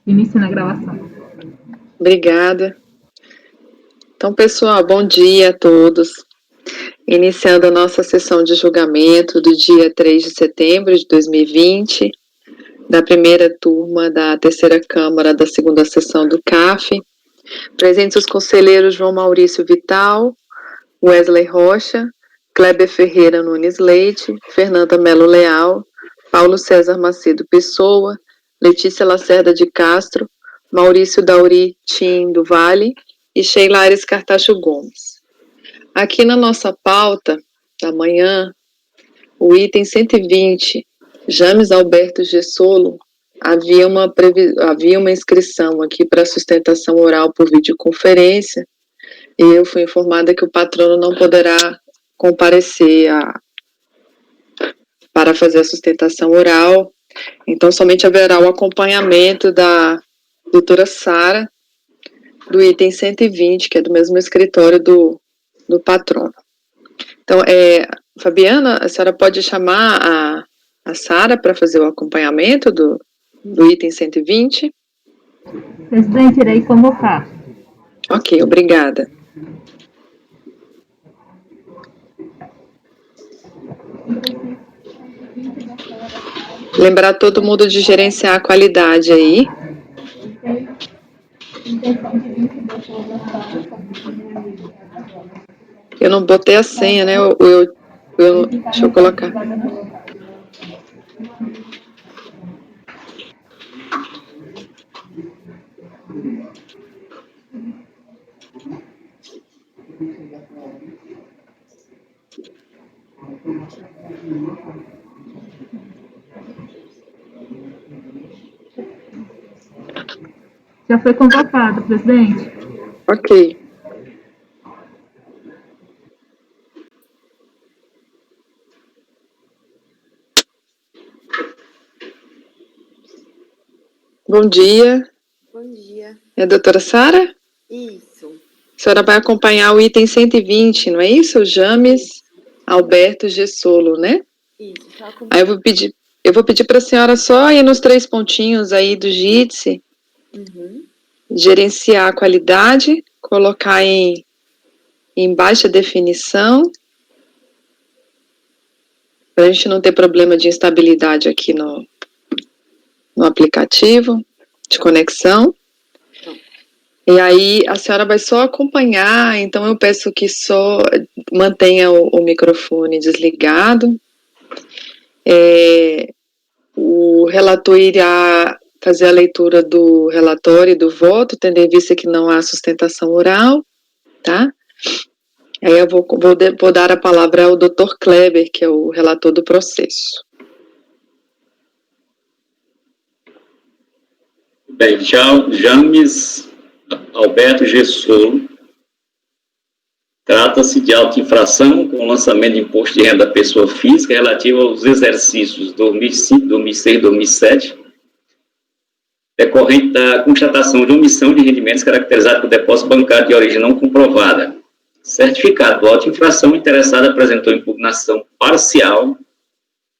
Inicie na gravação. Obrigada. Então, pessoal, bom dia a todos. Iniciando a nossa sessão de julgamento do dia 3 de setembro de 2020, da primeira turma da terceira Câmara da segunda sessão do CAF. Presentes os conselheiros João Maurício Vital, Wesley Rocha, Kleber Ferreira Nunes Leite, Fernanda Melo Leal, Paulo César Macedo Pessoa, Letícia Lacerda de Castro, Maurício Dauri Tim do Vale e Sheila Aires Cartacho Gomes. Aqui na nossa pauta da manhã, o item 120, James Alberto Gessolo, havia uma inscrição aqui para sustentação oral por videoconferência, e eu fui informada que o patrono não poderá comparecer para fazer a sustentação oral, então somente haverá o acompanhamento da doutora Sara, do item 120, que é do mesmo escritório do patrono. Então, Fabiana, a senhora pode chamar a Sara para fazer o acompanhamento do item 120? Presidente, irei convocar. Ok, obrigada. Lembrar todo mundo de gerenciar a qualidade aí. Eu não botei a senha, né? Deixa eu colocar. Já foi convocado, presidente. Ok. Bom dia. Bom dia. É a doutora Sara? Isso. A senhora vai acompanhar o item 120, não é isso? O James Alberto Gessolo, né? Isso. Aí eu vou pedir para a senhora só ir nos 3 pontinhos aí do JITSE, gerenciar a qualidade, colocar em baixa definição, para a gente não ter problema de instabilidade aqui no aplicativo de conexão. E aí a senhora vai só acompanhar, então eu peço que só mantenha o microfone desligado. O relator irá fazer a leitura do relatório e do voto, tendo em vista que não há sustentação oral, tá? Aí eu vou dar a palavra ao Dr. Kleber, que é o relator do processo. Bem, James Alberto Gessolo. Trata-se de auto-infração com lançamento de imposto de renda da pessoa física relativo aos exercícios 2005, 2006 e 2007, decorrente da constatação de omissão de rendimentos caracterizado por depósito bancário de origem não comprovada. Certificado do auto-infração, o interessado apresentou impugnação parcial,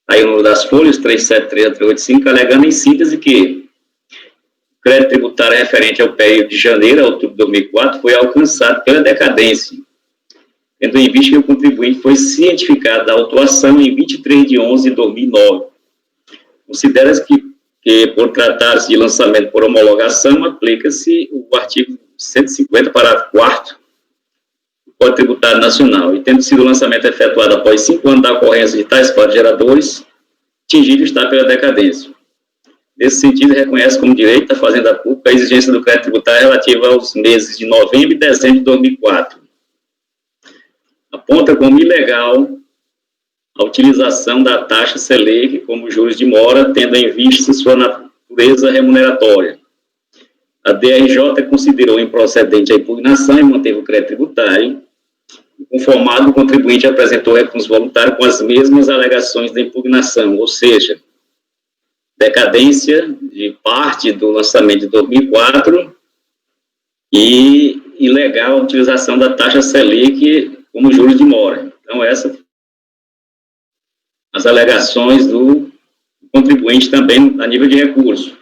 aí o número das folhas 373 a 385, alegando em síntese que o crédito tributário referente ao período de janeiro a outubro de 2004 foi alcançado pela decadência, tendo em vista que o contribuinte foi cientificado da autuação em 23 de 11 de 2009. Considera-se que, por tratar-se de lançamento por homologação, aplica-se o artigo 150, parágrafo 4º do Código Tributário Nacional, e tendo sido o lançamento efetuado após 5 anos da ocorrência de tais fatos geradores, atingido está pela decadência. Nesse sentido, reconhece como direito da Fazenda Pública a exigência do crédito tributário relativa aos meses de novembro e dezembro de 2004. Aponta como ilegal a utilização da taxa Selic como juros de mora, tendo em vista sua natureza remuneratória. A DRJ considerou improcedente a impugnação e manteve o crédito tributário. Conformado, o contribuinte apresentou recurso voluntário com as mesmas alegações da impugnação, ou seja, decadência de parte do lançamento de 2004 e ilegal a utilização da taxa Selic como juros de mora. Então, essa as alegações do contribuinte também a nível de recurso.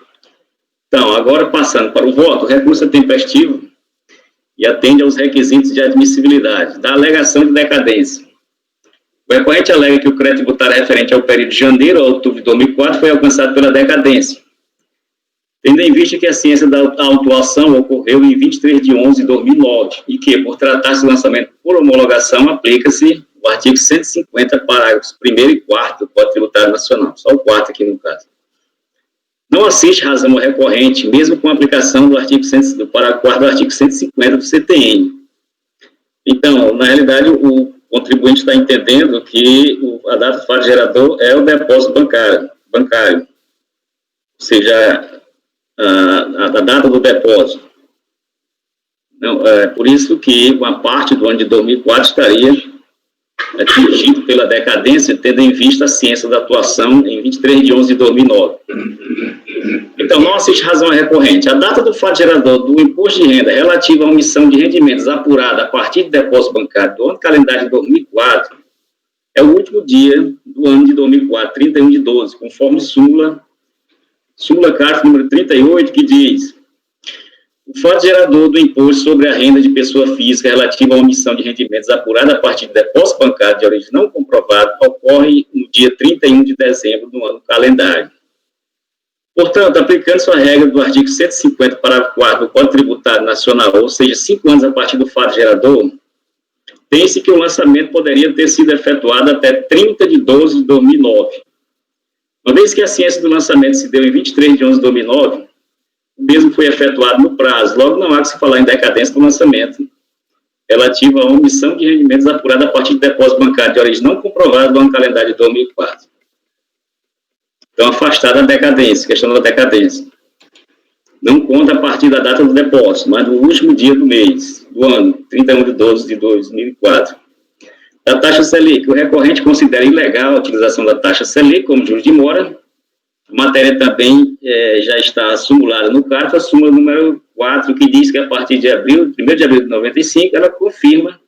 Então, agora passando para o voto, o recurso é tempestivo e atende aos requisitos de admissibilidade da alegação de decadência. O recorrente alega que o crédito tributário referente ao período de janeiro a outubro de 2004 foi alcançado pela decadência, tendo em vista que a ciência da autuação ocorreu em 23 de 11 de 2009 e que, por tratar-se de lançamento por homologação, aplica-se o artigo 150, parágrafos 1º e 4º do Código Tributário Nacional, só o 4º aqui no caso. Não assiste razão ao recorrente, mesmo com a aplicação do artigo do parágrafo 4º do artigo 150 do CTN. Então, na realidade, o contribuinte está entendendo que a data do fato gerador é o depósito bancário, ou seja, a data do depósito. Não, por isso que uma parte do ano de 2004 estaria atingido pela decadência, tendo em vista a ciência da atuação em 23 de 11 de 2009. Então, não assiste razão recorrente. A data do fato gerador do imposto de renda relativa à omissão de rendimentos apurada a partir de depósito bancário do ano calendário de 2004 é o último dia do ano de 2004, 31 de 12, conforme súmula CARF número 38, que diz: o fato gerador do imposto sobre a renda de pessoa física relativa à omissão de rendimentos apurada a partir de depósito bancário de origem não comprovada ocorre no dia 31 de dezembro do ano calendário. Portanto, aplicando-se a regra do artigo 150, parágrafo 4º do Código Tributário Nacional, ou seja, 5 anos a partir do fato gerador, tem-se que o lançamento poderia ter sido efetuado até 30 de 12 de 2009. Uma vez que a ciência do lançamento se deu em 23 de 11 de 2009, o mesmo foi efetuado no prazo. Logo, não há que se falar em decadência do lançamento relativo à omissão de rendimentos apurada a partir de depósito bancário de origem não comprovada do ano calendário de 2004. Então, afastada a decadência, questão da decadência. Não conta a partir da data do depósito, mas do último dia do mês, do ano, 31 de 12 de 2004. Da taxa Selic, o recorrente considera ilegal a utilização da taxa Selic como juros de mora. A matéria também já está simulada no CARF, a súmula número 4, que diz que a partir de 1º de abril de 95, ela confirma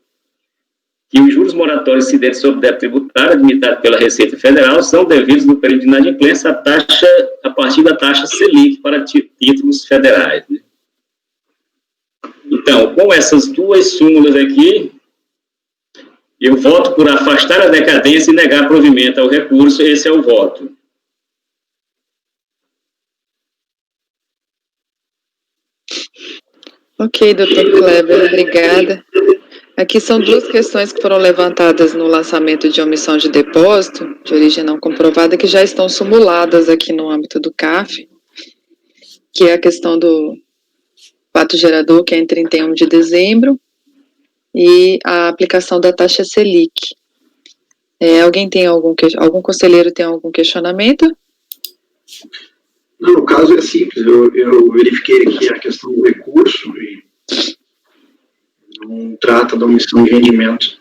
que os juros moratórios incidentes sobre débito tributário admitido pela Receita Federal são devidos no período de inadimplência a partir da taxa Selic para títulos federais. Né? Então, com essas duas súmulas aqui, eu voto por afastar a decadência e negar provimento ao recurso. Esse é o voto. Ok, doutor Kleber, obrigada. Aqui são duas questões que foram levantadas no lançamento de omissão de depósito, de origem não comprovada, que já estão simuladas aqui no âmbito do CAF, que é a questão do fato gerador, que é em 31 de dezembro, e a aplicação da taxa Selic. Alguém tem algum conselheiro tem algum questionamento? Não, no caso é simples, eu verifiquei aqui a questão do recurso e não trata da omissão de rendimento.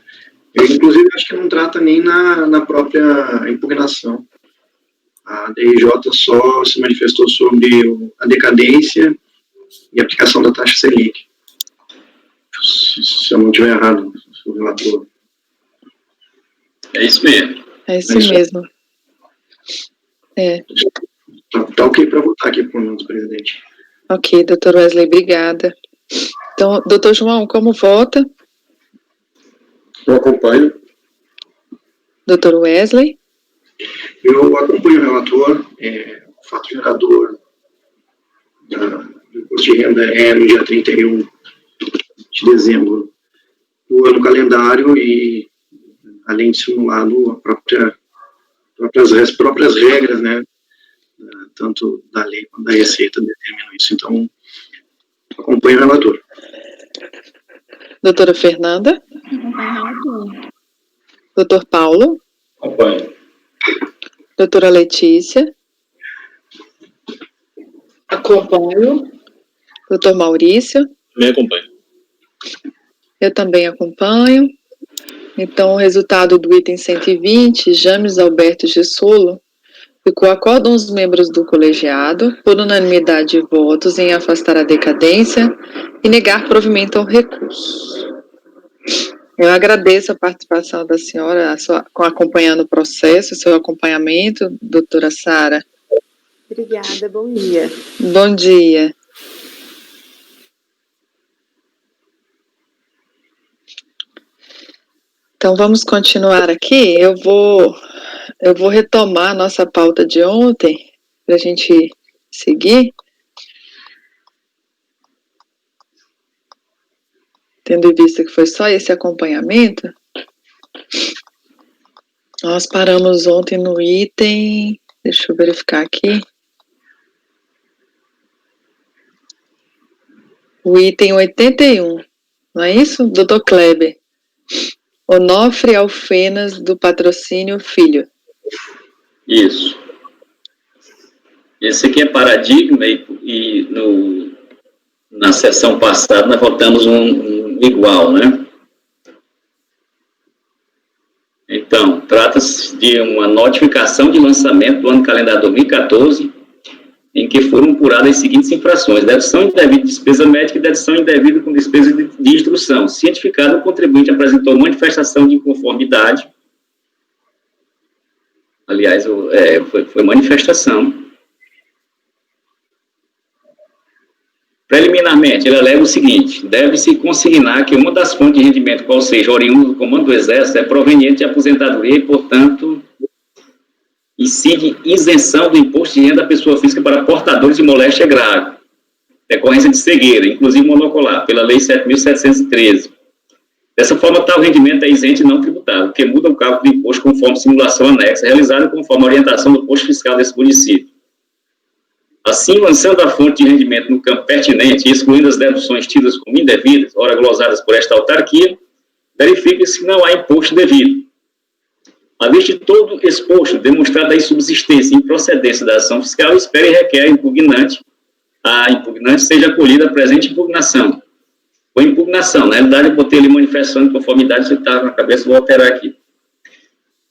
Eu, inclusive, acho que não trata nem na própria impugnação. A DRJ só se manifestou sobre a decadência e a aplicação da taxa Selic. Se eu não estiver errado, o relator. É isso mesmo. É isso mesmo. Tá ok para votar aqui por nós, presidente. Ok, doutor Wesley, obrigada. Então, doutor João, como vota? Eu acompanho. Doutor Wesley? Eu acompanho o relator. O fato gerador do imposto de renda é no dia 31 de dezembro do ano calendário e, além de simulado, as próprias regras, né, tanto da lei quanto da Receita determinam isso. Então, acompanho o relator. Doutora Fernanda? Doutor Paulo? Acompanho. Doutora Letícia? Acompanho. Doutor Maurício? Também acompanho. Eu também acompanho. Então, o resultado do item 120, James Alberto Gessolo, ficou acórdão os membros do colegiado, por unanimidade de votos, em afastar a decadência e negar provimento ao recurso. Eu agradeço a participação da senhora, acompanhando o processo, o seu acompanhamento, doutora Sara. Obrigada, bom dia. Bom dia. Então, vamos continuar aqui. Eu vou retomar a nossa pauta de ontem, para a gente seguir. Tendo em vista que foi só esse acompanhamento, nós paramos ontem no item, deixa eu verificar aqui, o item 81, não é isso, doutor Kleber? Onofre Alfenas, do Patrocínio Filho. Isso. Esse aqui é paradigma e na sessão passada nós votamos um igual, né? Então, trata-se de uma notificação de lançamento do ano calendário 2014, em que foram apuradas as seguintes infrações: dedução indevida de despesa médica e dedução indevida com despesa de instrução. Cientificado, o contribuinte apresentou manifestação de inconformidade. Aliás, foi manifestação. Preliminarmente, ele alega o seguinte: deve-se consignar que uma das fontes de rendimento, qual seja oriundo do comando do Exército, é proveniente de aposentadoria e, portanto, incide isenção do imposto de renda da pessoa física para portadores de moléstia grave, decorrência de cegueira, inclusive monocular, pela Lei 7.713. Dessa forma, tal rendimento é isento e não tributável, que muda o cálculo do imposto conforme simulação anexa, realizada conforme a orientação do posto fiscal desse município. Assim, lançando a fonte de rendimento no campo pertinente e excluindo as deduções tidas como indevidas, ora glosadas por esta autarquia, verifica-se que não há imposto devido. À vista de todo exposto, demonstrada a insubsistência e improcedência da ação fiscal, espera e requer a impugnante seja acolhida a presente impugnação. Ou impugnação, na realidade eu botei ali manifestação de conformidade, se está na cabeça, vou alterar aqui.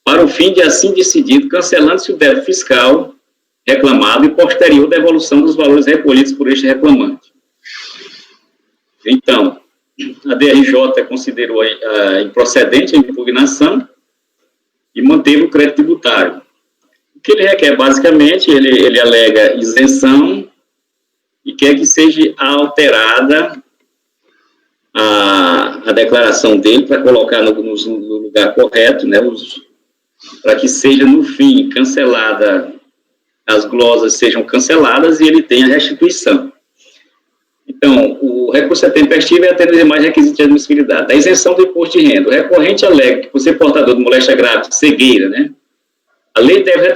Para o fim de assim decidido, cancelando-se o débito fiscal reclamado e posterior devolução dos valores recolhidos por este reclamante. Então, a DRJ considerou improcedente a impugnação e manteve o crédito tributário. O que ele requer, basicamente, ele alega isenção e quer que seja alterada a declaração dele para colocar no lugar correto, né, para que seja, no fim, cancelada, as glosas sejam canceladas e ele tenha restituição. Então, o recurso é tempestivo e atende os demais requisitos de admissibilidade. Da isenção do imposto de renda, o recorrente alega que, por ser portador de moléstia grave, cegueira, né, a lei deve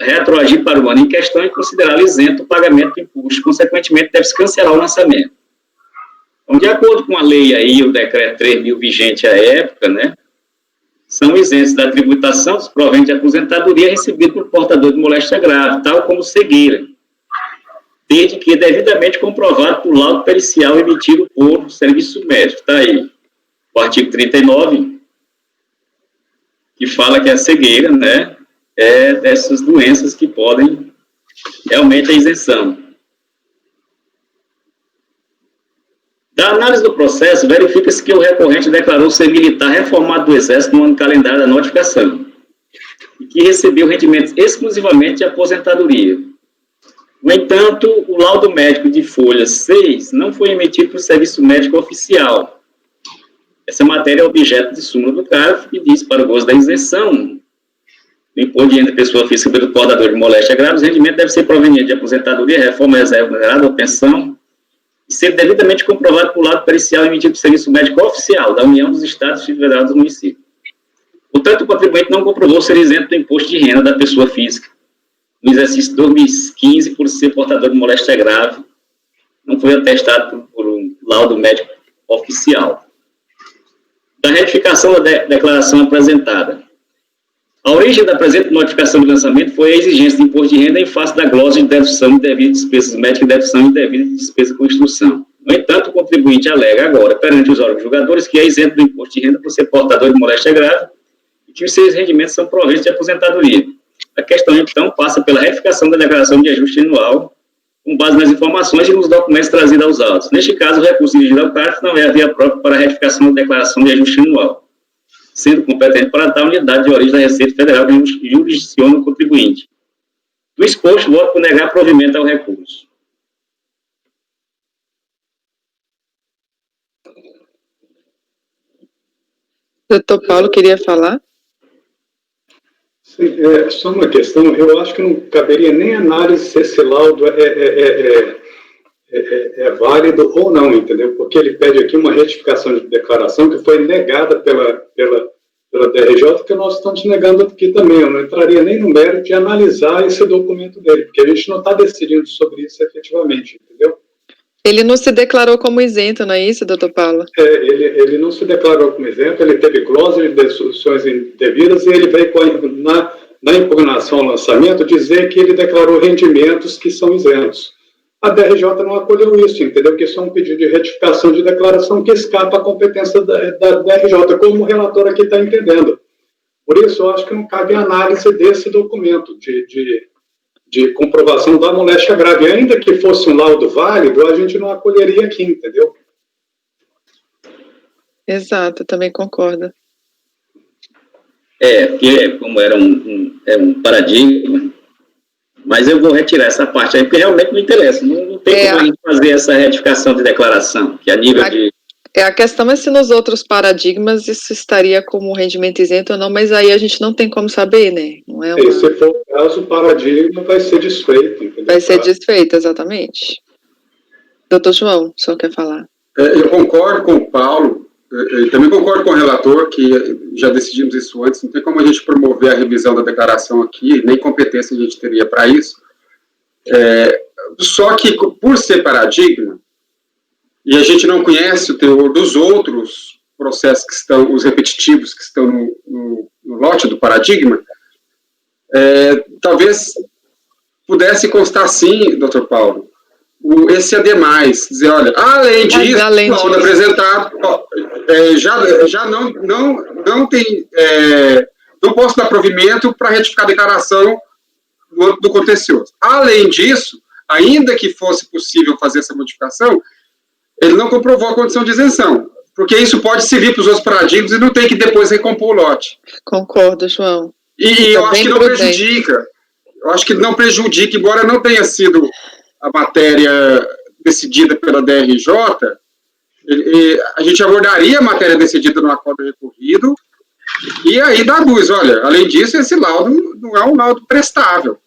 retroagir para o ano em questão e considerá-lo isento do pagamento do imposto. Consequentemente, deve-se cancelar o lançamento. Então, de acordo com a lei aí, o decreto 3.000 vigente à época, né, são isentos da tributação dos proventes de aposentadoria recebidos por portador de moléstia grave, tal como cegueira, desde que devidamente comprovado por laudo pericial emitido por serviço médico. Está aí o artigo 39, que fala que a cegueira, né, é dessas doenças que podem realmente a isenção. Da análise do processo, verifica-se que o recorrente declarou ser militar reformado do Exército no ano calendário da notificação e que recebeu rendimentos exclusivamente de aposentadoria. No entanto, o laudo médico de folha 6 não foi emitido por serviço médico oficial. Essa matéria é objeto de súmula do CARF, que diz, para o gozo da isenção do imposto de renda da pessoa física pelo portador de moléstia grave, os rendimentos devem ser provenientes de aposentadoria, reforma, reserva remunerada ou pensão, e ser devidamente comprovado por laudo pericial emitido por serviço médico oficial da União dos Estados e Federados do município. Portanto, o contribuinte não comprovou ser isento do imposto de renda da pessoa física no exercício de 2015 por ser portador de moléstia grave, não foi atestado por um laudo médico oficial. Da retificação da declaração apresentada. A origem da presente notificação de lançamento foi a exigência de imposto de renda em face da glosa de dedução indevida de despesas médicas e dedução indevida de despesa com instrução. No entanto, o contribuinte alega agora, perante os órgãos julgadores, que é isento do imposto de renda por ser portador de moléstia grave e que os seus rendimentos são proventos de aposentadoria. A questão, então, passa pela retificação da declaração de ajuste anual com base nas informações e nos documentos trazidos aos autos. Neste caso, o recurso dirigido ao CARF não é a via própria para a retificação da declaração de ajuste anual, sendo competente para tal unidade de origem da Receita Federal que jurisdiciona o contribuinte. Do exposto, voto por negar provimento ao recurso. Doutor Paulo queria falar? Sim, só uma questão, eu acho que não caberia nem análise se esse laudo é válido ou não, entendeu? Porque ele pede aqui uma retificação de declaração que foi negada pela DRJ, que nós estamos negando aqui também. Eu não entraria nem no mérito de analisar esse documento dele, porque a gente não está decidindo sobre isso efetivamente, entendeu? Ele não se declarou como isento, não é isso, doutor Paulo? Ele não se declarou como isento, ele teve cláusula de deduções indevidas e ele veio na impugnação ao lançamento dizer que ele declarou rendimentos que são isentos. A DRJ não acolheu isso, entendeu? Que isso é um pedido de retificação de declaração que escapa à competência da DRJ, como o relator aqui está entendendo. Por isso, eu acho que não cabe análise desse documento de comprovação da moléstia grave. Ainda que fosse um laudo válido, a gente não acolheria aqui, entendeu? Exato, também concordo. Porque como era um paradigma, mas eu vou retirar essa parte aí, porque realmente não interessa, não tem como a gente fazer essa retificação de declaração, que a nível de... A questão é se nos outros paradigmas isso estaria como rendimento isento ou não, mas aí a gente não tem como saber, né? Não é uma... Se for o caso, o paradigma vai ser desfeito, entendeu? Vai ser desfeito, exatamente. Doutor João, o senhor quer falar? Eu concordo com o Paulo, eu também concordo com o relator, que já decidimos isso antes, não tem como a gente promover a revisão da declaração aqui, nem competência a gente teria para isso. Só que, por ser paradigma, e a gente não conhece o teor dos outros processos que estão, os repetitivos que estão no lote do paradigma, talvez pudesse constar sim, doutor Paulo, esse ademais, dizer, olha, além disso, o apresentado já não tem, não posso dar provimento para retificar a declaração do contencioso. Além disso, ainda que fosse possível fazer essa modificação, ele não comprovou a condição de isenção, porque isso pode servir para os outros paradigmas e não tem que depois recompor o lote. Concordo, João. E eu acho que não prejudica. Eu acho que não prejudica, embora não tenha sido a matéria decidida pela DRJ, a gente abordaria a matéria decidida no acordo recorrido, e aí dá luz, olha, além disso, esse laudo não é um laudo prestável.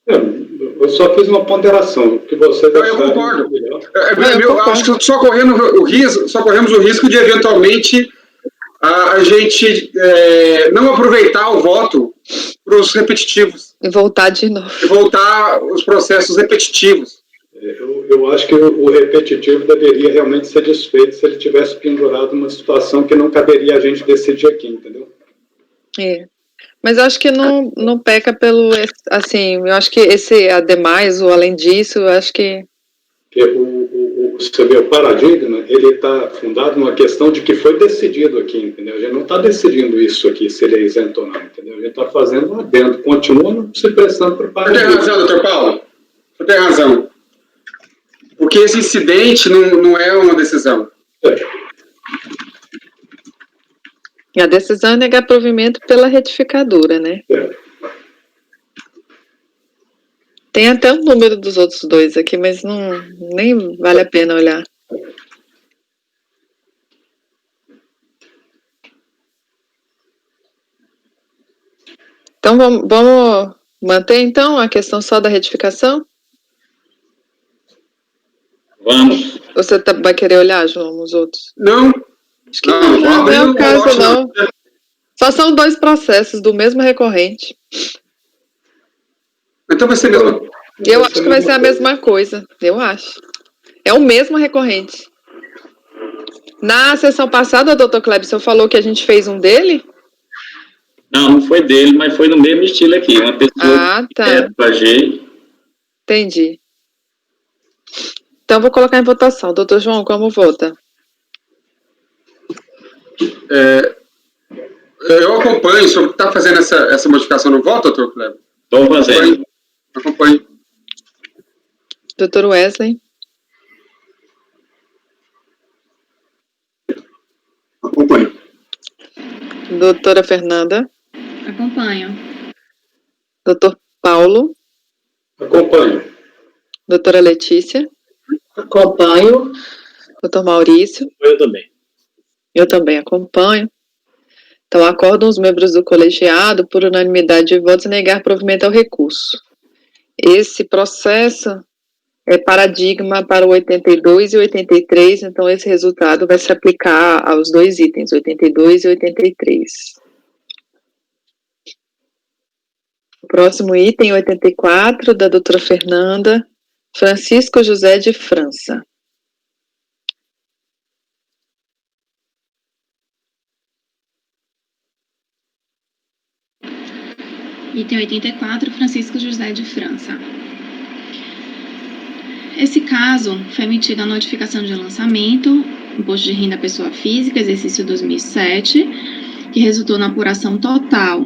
Eu só fiz uma ponderação, que você... Eu concordo. Eu acho que só corremos o risco de, eventualmente, a gente não aproveitar o voto para os repetitivos. E voltar de novo. E voltar os processos repetitivos. Eu acho que o repetitivo deveria realmente ser desfeito se ele tivesse pendurado uma situação que não caberia a gente decidir aqui, entendeu? Mas eu acho que não peca pelo, assim, eu acho que esse ademais, ou além disso, eu acho que... Você vê, o paradigma, ele está fundado numa questão de que foi decidido aqui, entendeu? A gente não está decidindo isso aqui, se ele é isento ou não, entendeu? A gente está fazendo lá dentro, continua se prestando para o paradigma. Você tem razão, doutor Paulo. Você tem razão. Porque esse incidente não é uma decisão. A decisão é negar provimento pela retificadora, né? Tem até o número dos outros dois aqui, mas nem vale a pena olhar. Então, vamos manter, então, a questão só da retificação? Vamos. Você vai querer olhar, João, os outros? Não. Acho que não é o caso, não. Só são dois processos do mesmo recorrente. Então vai ser mesmo. Eu acho que vai ser a mesma coisa. Eu acho. É o mesmo recorrente. Na sessão passada, doutor Clebson falou que a gente fez um dele? Não foi dele, mas foi no mesmo estilo aqui. Uma pessoa Entendi. Então, vou colocar em votação. Doutor João, como vota? Eu acompanho. O senhor está fazendo essa modificação no voto, doutor Cleber? Estou fazendo. Acompanho. Dr. Wesley? Acompanho. Doutora Fernanda? Acompanho. Dr. Paulo? Acompanho. Doutora Letícia? Acompanho. Dr. Maurício? Eu também. Eu também acompanho. Então, acordam os membros do colegiado, por unanimidade de votos, negar provimento ao recurso. Esse processo é paradigma para o 82 e 83, então esse resultado vai se aplicar aos dois itens, 82 e 83. O próximo item, 84, da doutora Fernanda, Francisco José de França. Item 84, Francisco José de França. Esse caso foi emitida a notificação de lançamento, Imposto de Renda à Pessoa Física, exercício 2007, que resultou na apuração total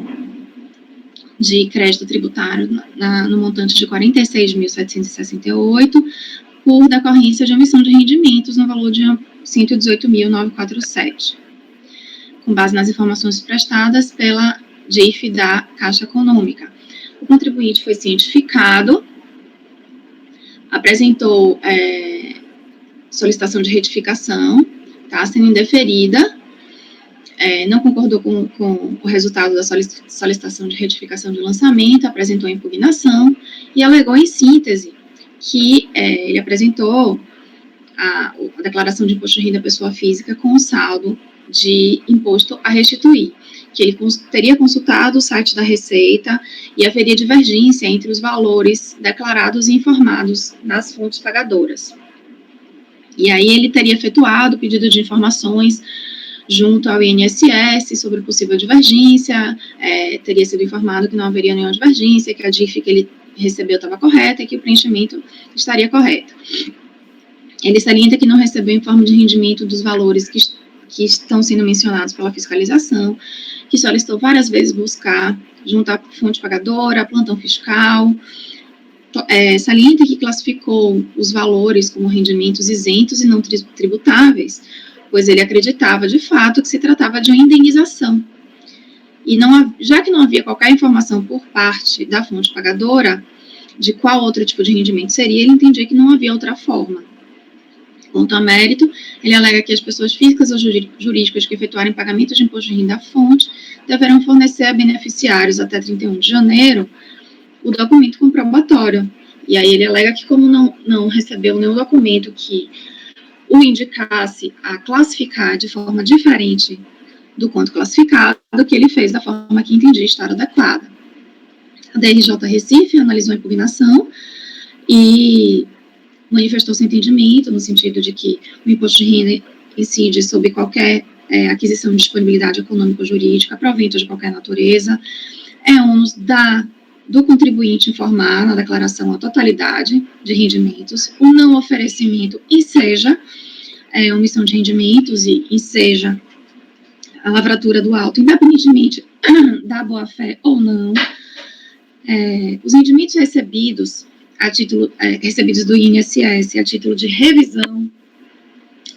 de crédito tributário no montante de 46.768, por decorrência de omissão de rendimentos no valor de 118.947, com base nas informações prestadas pela DIF da Caixa Econômica. O contribuinte foi cientificado, apresentou solicitação de retificação, tá, sendo indeferida, não concordou com o resultado da solicitação de retificação de lançamento, apresentou impugnação e alegou em síntese que ele apresentou a declaração de imposto de renda à pessoa física com saldo de imposto a restituir, que ele teria consultado o site da Receita e haveria divergência entre os valores declarados e informados nas fontes pagadoras. E aí ele teria efetuado o pedido de informações junto ao INSS sobre possível divergência, teria sido informado que não haveria nenhuma divergência, que a DIF que ele recebeu estava correta e que o preenchimento estaria correto. Ele salienta que não recebeu informe de rendimento dos valores que estão sendo mencionados pela fiscalização, que solicitou várias vezes buscar junto à fonte pagadora, plantão fiscal, salienta que classificou os valores como rendimentos isentos e não tributáveis, pois ele acreditava, de fato, que se tratava de uma indenização. E já que não havia qualquer informação por parte da fonte pagadora de qual outro tipo de rendimento seria, ele entendia que não havia outra forma. Quanto a mérito, ele alega que as pessoas físicas ou jurídicas que efetuarem pagamento de imposto de renda à fonte deverão fornecer a beneficiários até 31 de janeiro o documento comprobatório. E aí ele alega que, como não recebeu nenhum documento que o indicasse a classificar de forma diferente do quanto classificado, que ele fez da forma que entendia estar adequada. A DRJ Recife analisou a impugnação e manifestou seu entendimento no sentido de que o imposto de renda incide sobre qualquer aquisição de disponibilidade econômica ou jurídica, provento de qualquer natureza, é ônus do contribuinte informar na declaração a totalidade de rendimentos, o não oferecimento enseja omissão de rendimentos e enseja a lavratura do auto, independentemente da boa-fé ou não. Os rendimentos recebidos recebidos do INSS a título de revisão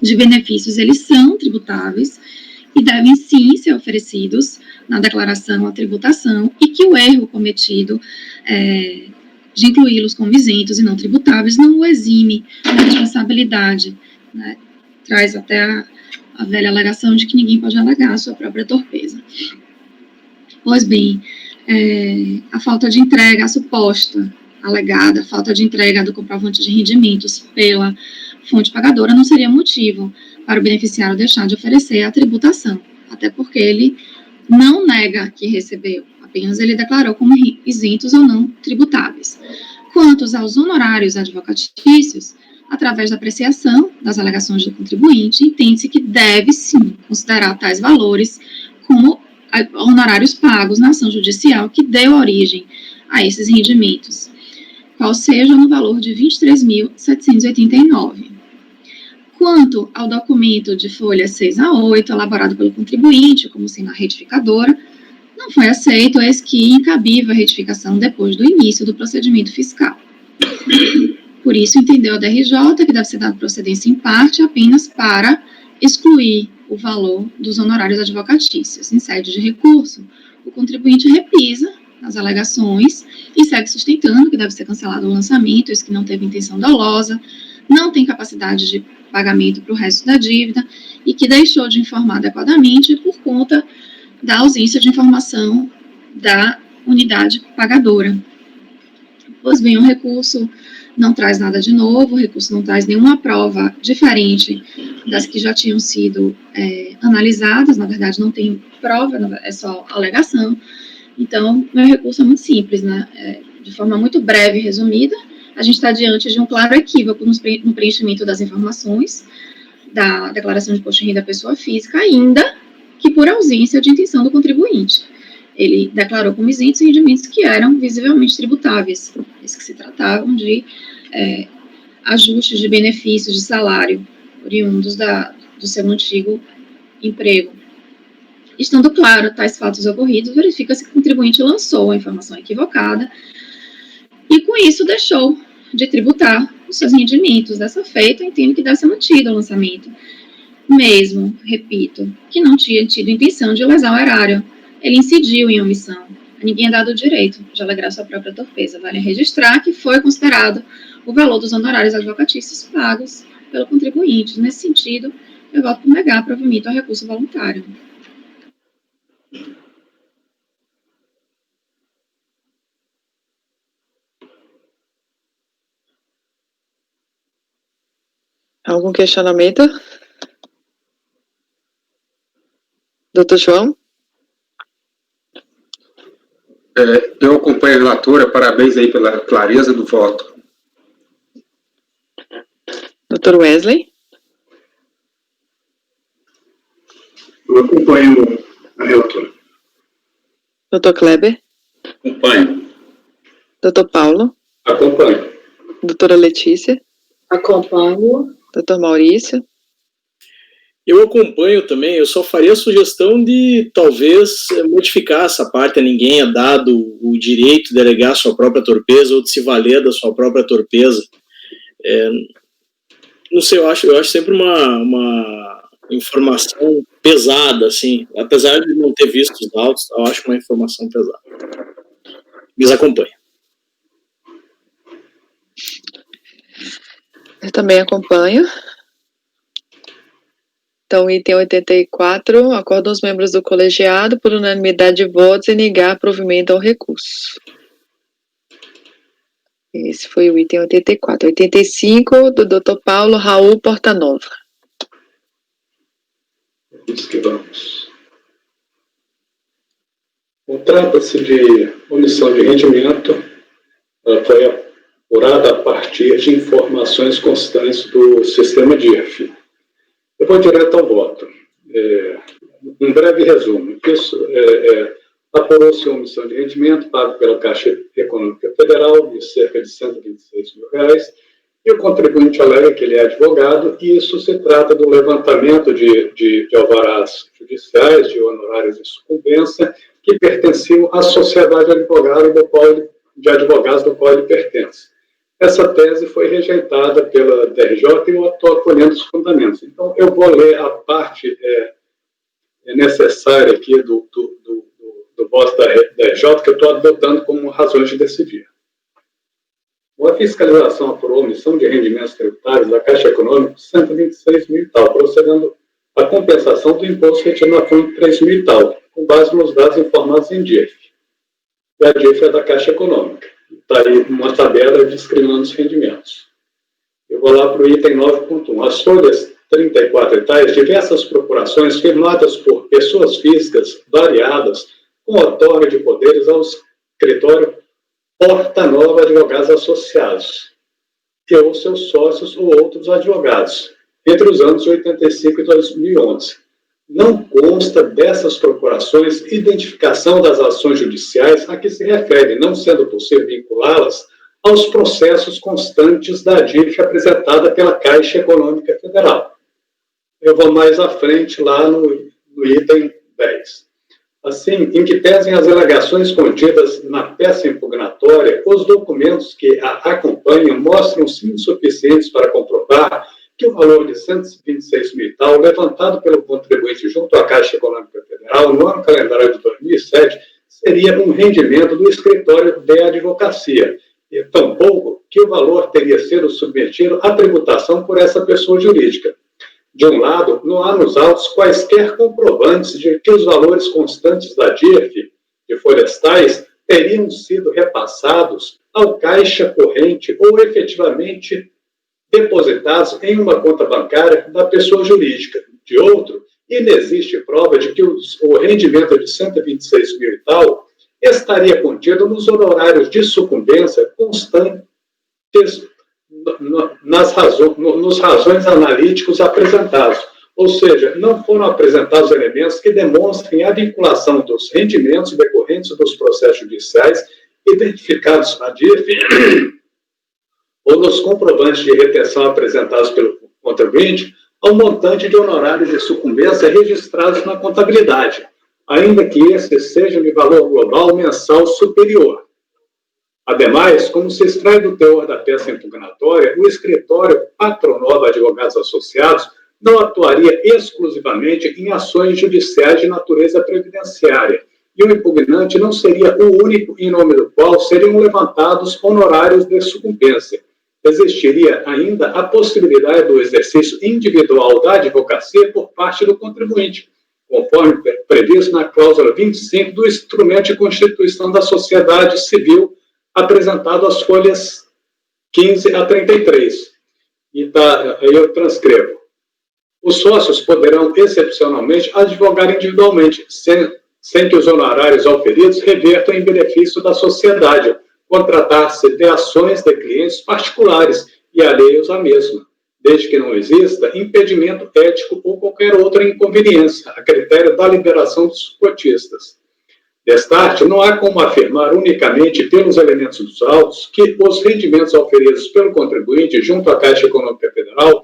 de benefícios, eles são tributáveis e devem sim ser oferecidos na declaração à tributação, e que o erro cometido de incluí-los como isentos e não tributáveis não o exime da responsabilidade, né? Traz até a velha alegação de que ninguém pode alegar a sua própria torpeza. Pois bem, a falta de entrega, a suposta alegada falta de entrega do comprovante de rendimentos pela fonte pagadora não seria motivo para o beneficiário deixar de oferecer a tributação, até porque ele não nega que recebeu, apenas ele declarou como isentos ou não tributáveis. Quanto aos honorários advocatícios, através da apreciação das alegações do contribuinte, entende-se que deve sim considerar tais valores como honorários pagos na ação judicial que deu origem a esses rendimentos, qual seja no valor de 23.789. Quanto ao documento de folha 6 a 8, elaborado pelo contribuinte, como sendo a retificadora, não foi aceito, eis que incabível a retificação depois do início do procedimento fiscal. Por isso, entendeu a DRJ que deve ser dado procedência em parte apenas para excluir o valor dos honorários advocatícios. Em sede de recurso, o contribuinte repisa as alegações e segue sustentando que deve ser cancelado o lançamento, isso que não teve intenção dolosa, não tem capacidade de pagamento para o resto da dívida e que deixou de informar adequadamente por conta da ausência de informação da unidade pagadora. Pois bem, o recurso não traz nada de novo, o recurso não traz nenhuma prova diferente das que já tinham sido analisadas, na verdade não tem prova, é só alegação. Então, meu recurso é muito simples, né? De forma muito breve e resumida, a gente está diante de um claro equívoco no preenchimento das informações da declaração de imposto de renda da pessoa física, ainda que por ausência de intenção do contribuinte. Ele declarou como isentos rendimentos que eram visivelmente tributáveis, esses que se tratavam de ajustes de benefícios de salário oriundos do seu antigo emprego. Estando claro tais fatos ocorridos, verifica-se que o contribuinte lançou a informação equivocada e, com isso, deixou de tributar os seus rendimentos. Dessa feita, entendo que deve ser mantido o lançamento. Mesmo, repito, que não tinha tido intenção de lesar o erário. Ele incidiu em omissão. A ninguém é dado o direito de alegrar sua própria torpeza. Vale registrar que foi considerado o valor dos honorários advocatícios pagos pelo contribuinte. Nesse sentido, eu voto por negar provimento ao recurso voluntário. Algum questionamento? Doutor João? Eu acompanho a relatora, parabéns aí pela clareza do voto. Doutor Wesley? Eu acompanho a relatora. Doutor Kleber? Acompanho. Doutor Paulo? Acompanho. Doutora Letícia? Acompanho. Doutor Maurício? Eu acompanho também, eu só faria a sugestão de, talvez, modificar essa parte, a ninguém é dado o direito de alegar sua própria torpeza ou de se valer da sua própria torpeza. Não sei, eu acho sempre uma informação pesada, assim, apesar de não ter visto os autos, eu acho uma informação pesada. Mas acompanho. Eu também acompanho. Então, item 84, acordam os membros do colegiado, por unanimidade de votos, em negar provimento ao recurso. Esse foi o item 84. 85, do Dr. Paulo Raul Portanova. Isso que vamos. Trata-se de omissão de rendimento, foi apurada a partir de informações constantes do sistema DIRF. Eu vou direto ao voto. Um breve resumo. Apurou-se a omissão de rendimento pago pela Caixa Econômica Federal de cerca de R$126 mil, e o contribuinte alega que ele é advogado, e isso se trata do levantamento de alvarás judiciais, de honorários de sucumbência, que pertenciam à sociedade de advogados do qual ele pertence. Essa tese foi rejeitada pela DRJ e eu estou acolhendo os fundamentos. Então, eu vou ler a parte necessária aqui do voto da DRJ, que eu estou adotando como razões de decidir. A fiscalização apurou omissão de rendimentos tributários da Caixa Econômica de 126 mil e tal, procedendo à compensação do imposto retido na fonte de 3 mil e tal, com base nos dados informados em DIRF. E a DIRF é da Caixa Econômica. Está aí uma tabela discriminando os rendimentos. Eu vou lá para o item 9.1. As folhas 34 e tais, diversas procurações firmadas por pessoas físicas variadas com outorga de poderes ao escritório Portanova Advogados Associados e ou seus sócios ou outros advogados, entre os anos 85 e 2011. Não consta dessas procurações identificação das ações judiciais a que se refere, não sendo possível vinculá-las aos processos constantes da DIRF apresentada pela Caixa Econômica Federal. Eu vou mais à frente lá no item 10. assim, em que pesem as alegações contidas na peça impugnatória, os documentos que a acompanham mostram-se insuficientes para comprovar que o valor de 126 mil e tal, levantado pelo contribuinte junto à Caixa Econômica Federal no ano calendário de 2007, seria um rendimento do escritório de advocacia, e tampouco que o valor teria sido submetido à tributação por essa pessoa jurídica. De um lado, não há nos autos quaisquer comprovantes de que os valores constantes da DIRF, de florestais, teriam sido repassados ao caixa corrente ou efetivamente depositados em uma conta bancária da pessoa jurídica. De outro, inexiste prova de que o rendimento de 126 mil e tal estaria contido nos honorários de sucumbência constantes nos razões analíticos apresentados. Ou seja, não foram apresentados elementos que demonstrem a vinculação dos rendimentos decorrentes dos processos judiciais identificados na DIRF ou nos comprovantes de retenção apresentados pelo contribuinte ao montante de honorários de sucumbência registrados na contabilidade, ainda que esse seja de valor global mensal superior. Ademais, como se extrai do teor da peça impugnatória, o escritório Patronova Advogados Associados não atuaria exclusivamente em ações judiciais de natureza previdenciária, e o impugnante não seria o único em nome do qual seriam levantados honorários de sucumbência. Existiria ainda a possibilidade do exercício individual da advocacia por parte do contribuinte, conforme previsto na cláusula 25 do Instrumento de Constituição da Sociedade Civil, apresentado às folhas 15 a 33. E aí eu transcrevo. Os sócios poderão, excepcionalmente, advogar individualmente, sem que os honorários auferidos revertam em benefício da sociedade, contratar-se de ações de clientes particulares e alheios à mesma, desde que não exista impedimento ético ou qualquer outra inconveniência, a critério da liberação dos cotistas. Destarte, não há como afirmar unicamente pelos elementos dos autos que os rendimentos auferidos pelo contribuinte junto à Caixa Econômica Federal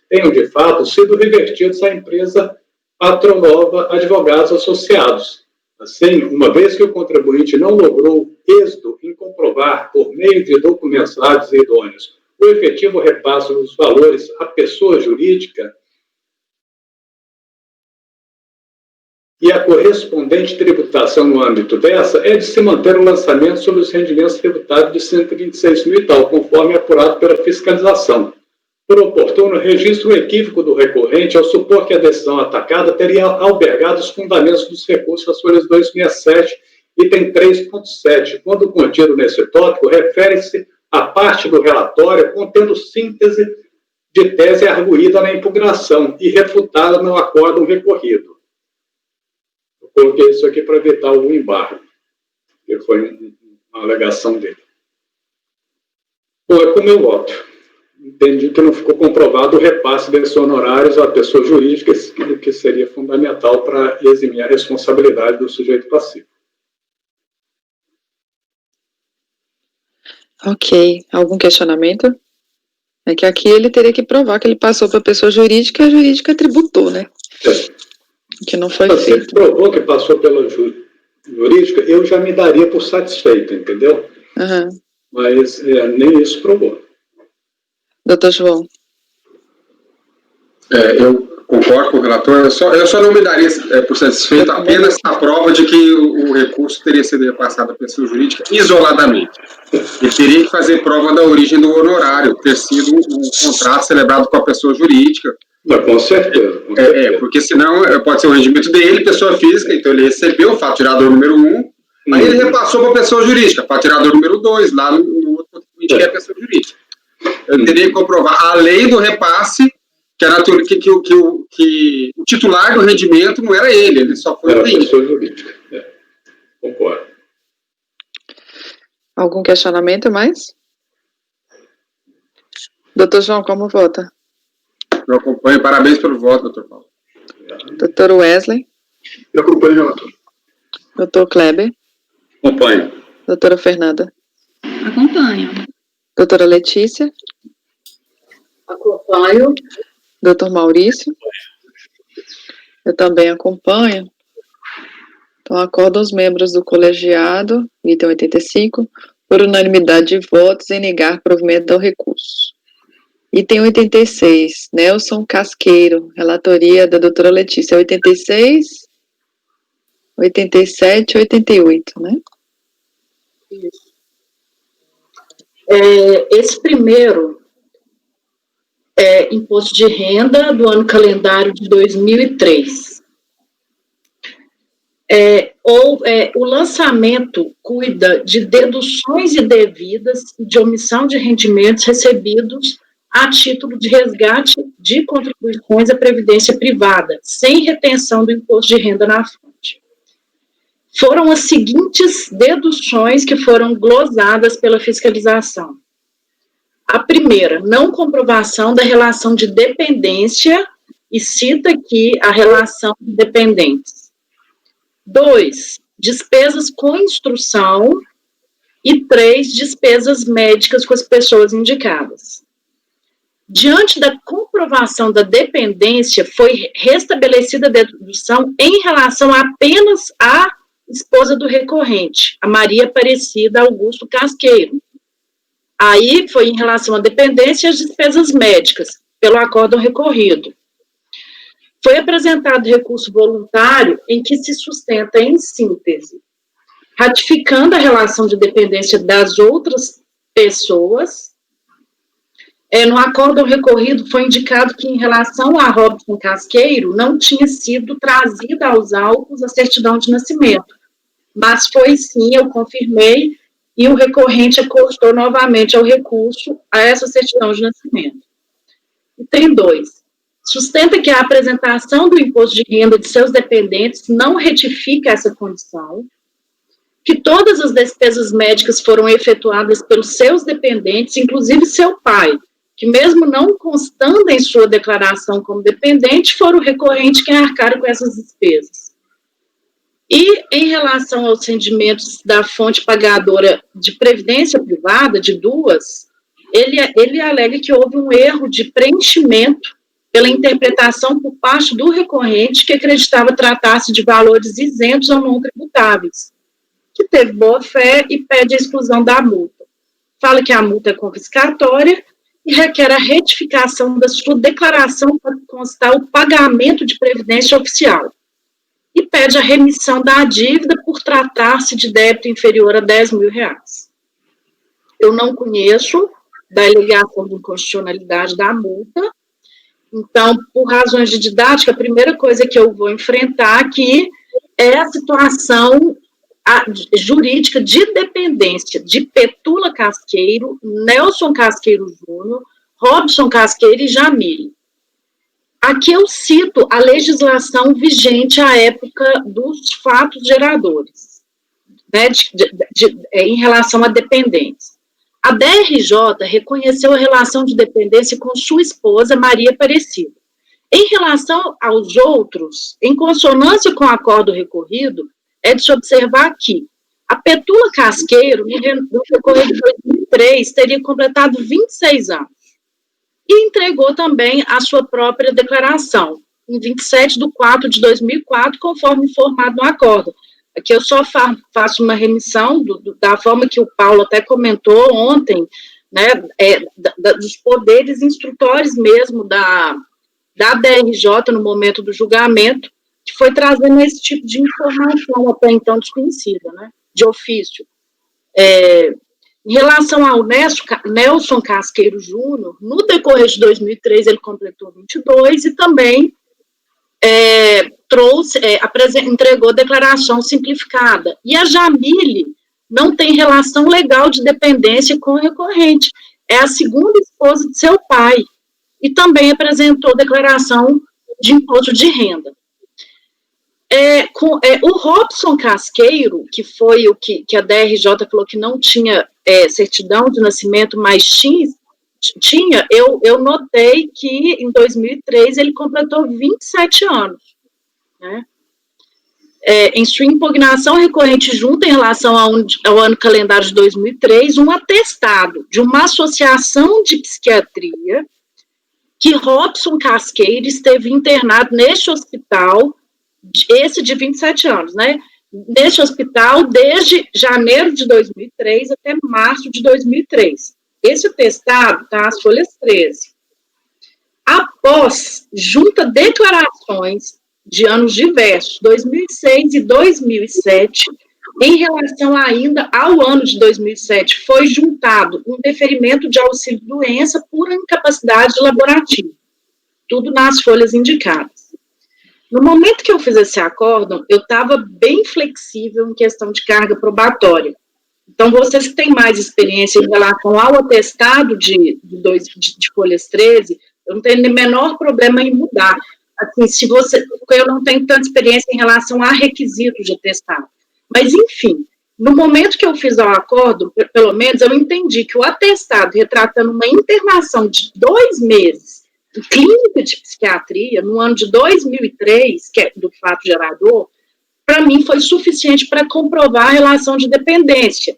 tenham, de fato, sido revertidos à empresa Patronova Advogados Associados. Assim, uma vez que o contribuinte não logrou êxito em comprovar, por meio de documentos válidos e idôneos, o efetivo repasse dos valores à pessoa jurídica e a correspondente tributação no âmbito dessa, é de se manter o lançamento sobre os rendimentos tributários de 126 mil e tal, conforme apurado pela fiscalização. Por oportuno, registro o equívoco do recorrente ao supor que a decisão atacada teria albergado os fundamentos dos recursos às folhas 267, item 3.7, quando o contido nesse tópico refere-se à parte do relatório contendo síntese de tese arguída na impugnação e refutada no acórdão recorrido. Eu coloquei isso aqui para evitar o embargo, que foi uma alegação dele. Bom, é como eu voto. Entendi que não ficou comprovado o repasse desses honorários à pessoa jurídica, o que seria fundamental para eximir a responsabilidade do sujeito passivo. Ok. Algum questionamento? É que aqui ele teria que provar que ele passou para a pessoa jurídica e a jurídica tributou, né? Que não foi Se ele feito. provou que passou pela jurídica, eu já me daria por satisfeito, entendeu? Uhum. Mas nem isso provou. Doutor João. Eu concordo com o relator, eu só não me daria por satisfeito apenas a prova de que o recurso teria sido repassado à pessoa jurídica isoladamente. Ele teria que fazer prova da origem do honorário, ter sido um contrato celebrado com a pessoa jurídica. Mas, com certeza. Porque senão pode ser o rendimento dele, pessoa física, então ele recebeu o fato tirador número 1, aí ele repassou para a pessoa jurídica, fato tirador número 2, lá no outro contribuinte que é a pessoa jurídica. Eu teria que comprovar, além do repasse, que o titular do rendimento não era ele só foi a pessoa jurídica. Concordo. Algum questionamento mais? Doutor João, como vota? Eu acompanho. Parabéns pelo voto, doutor Paulo. Doutor Wesley? Eu acompanho o relator. Doutor Kleber? Acompanho. Doutora Fernanda? Acompanho. Doutora Letícia? Acompanho. Doutor Maurício? Eu também acompanho. Então, acordam os membros do colegiado, item 85, por unanimidade de votos em negar provimento ao recurso. Item 86, Nelson Casqueiro, relatoria da doutora Letícia, 86, 87 e 88, né? Isso. Esse primeiro é imposto de renda do ano calendário de 2003. O lançamento cuida de deduções indevidas e de omissão de rendimentos recebidos a título de resgate de contribuições à previdência privada, sem retenção do imposto de renda na fonte. Foram as seguintes deduções que foram glosadas pela fiscalização. A primeira, não comprovação da relação de dependência, e cita aqui a relação de dependentes. 2, despesas com instrução. E 3, despesas médicas com as pessoas indicadas. Diante da comprovação da dependência, foi restabelecida a dedução em relação apenas à esposa do recorrente, a Maria Aparecida Augusto Casqueiro. Aí foi em relação à dependência e às despesas médicas, pelo acórdão recorrido. Foi apresentado recurso voluntário em que se sustenta, em síntese, ratificando a relação de dependência das outras pessoas. No acórdão recorrido foi indicado que, em relação a Robson Casqueiro, não tinha sido trazida aos autos a certidão de nascimento, mas foi sim, eu confirmei, e o recorrente acostou novamente ao recurso a essa certidão de nascimento. Item 2. Sustenta que a apresentação do imposto de renda de seus dependentes não retifica essa condição, que todas as despesas médicas foram efetuadas pelos seus dependentes, inclusive seu pai, que mesmo não constando em sua declaração como dependente, foram o recorrente quem arcaram com essas despesas. E, em relação aos rendimentos da fonte pagadora de previdência privada, de duas, ele alega que houve um erro de preenchimento pela interpretação por parte do recorrente que acreditava tratar-se de valores isentos ou não tributáveis, que teve boa-fé e pede a exclusão da multa. Fala que a multa é confiscatória e requer a retificação da sua declaração para constar o pagamento de previdência oficial. E pede a remissão da dívida por tratar-se de débito inferior a R$10 mil. Eu não conheço da alegação de inconstitucionalidade da multa, então, por razões de didática, a primeira coisa que eu vou enfrentar aqui é a situação jurídica de dependência de Petula Casqueiro, Nelson Casqueiro Júnior, Robson Casqueiro e Jamile. Aqui eu cito a legislação vigente à época dos fatos geradores, né, em relação a dependentes. A DRJ reconheceu a relação de dependência com sua esposa, Maria Aparecida. Em relação aos outros, em consonância com o acordo recorrido, é de se observar que a Petula Casqueiro, no recorrido de 2003, teria completado 26 anos. E entregou também a sua própria declaração, em 27/4/2004, conforme informado no acordo. Aqui eu só faço uma remissão da forma que o Paulo até comentou ontem, né, dos poderes instrutores mesmo da DRJ no momento do julgamento, que foi trazendo esse tipo de informação até então desconhecida, né, de ofício. Em relação ao Nelson Casqueiro Júnior, no decorrer de 2003 ele completou 22 e também entregou declaração simplificada. E a Jamile não tem relação legal de dependência com o recorrente. É a segunda esposa de seu pai. E também apresentou declaração de imposto de renda. O Robson Casqueiro, que foi o que a DRJ falou que não tinha certidão de nascimento, mas tinha, eu notei que em 2003 ele completou 27 anos, né? Em sua impugnação recorrente junta em relação ao ano calendário de 2003, um atestado de uma associação de psiquiatria que Robson Casqueiro esteve internado neste hospital, esse de 27 anos, né? neste hospital desde janeiro de 2003 até março de 2003. Esse atestado está às folhas 13. Após junta declarações de anos diversos, 2006 e 2007, em relação ainda ao ano de 2007, foi juntado um deferimento de auxílio-doença por incapacidade laborativa. Tudo nas folhas indicadas. No momento que eu fiz esse acórdão, eu estava bem flexível em questão de carga probatória. Então, vocês que têm mais experiência em relação ao atestado de folhas 13, eu não tenho nem menor problema em mudar. Assim, porque eu não tenho tanta experiência em relação a requisitos de atestado. Mas, enfim, no momento que eu fiz o acórdão, pelo menos eu entendi que o atestado retratando uma internação de 2 meses em clínica de psiquiatria, no ano de 2003, que é do fato gerador, para mim foi suficiente para comprovar a relação de dependência,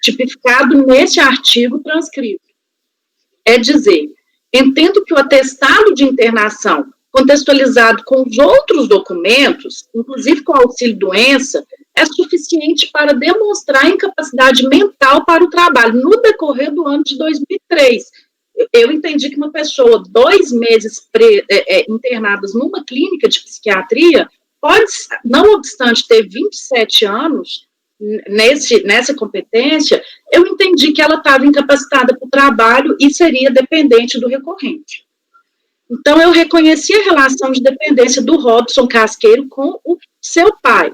tipificado nesse artigo transcrito. É dizer, entendo que o atestado de internação, contextualizado com os outros documentos, inclusive com auxílio-doença, é suficiente para demonstrar incapacidade mental para o trabalho no decorrer do ano de 2003. Eu entendi que uma pessoa 2 meses internadas numa clínica de psiquiatria pode, não obstante ter 27 anos nessa competência, eu entendi que ela estava incapacitada para o trabalho e seria dependente do recorrente. Então, eu reconheci a relação de dependência do Robson Casqueiro com o seu pai,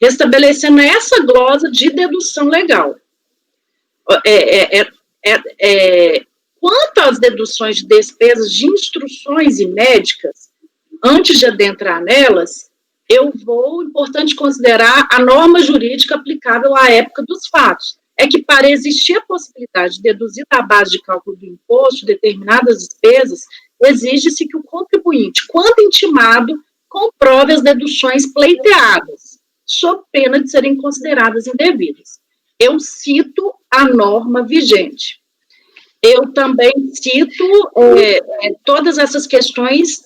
restabelecendo essa glosa de dedução legal. Quanto às deduções de despesas de instruções e médicas, antes de adentrar nelas, importante considerar a norma jurídica aplicável à época dos fatos. É que para existir a possibilidade de deduzir da base de cálculo do imposto determinadas despesas, exige-se que o contribuinte, quando intimado, comprove as deduções pleiteadas, sob pena de serem consideradas indevidas. Eu cito a norma vigente. Eu também cito todas essas questões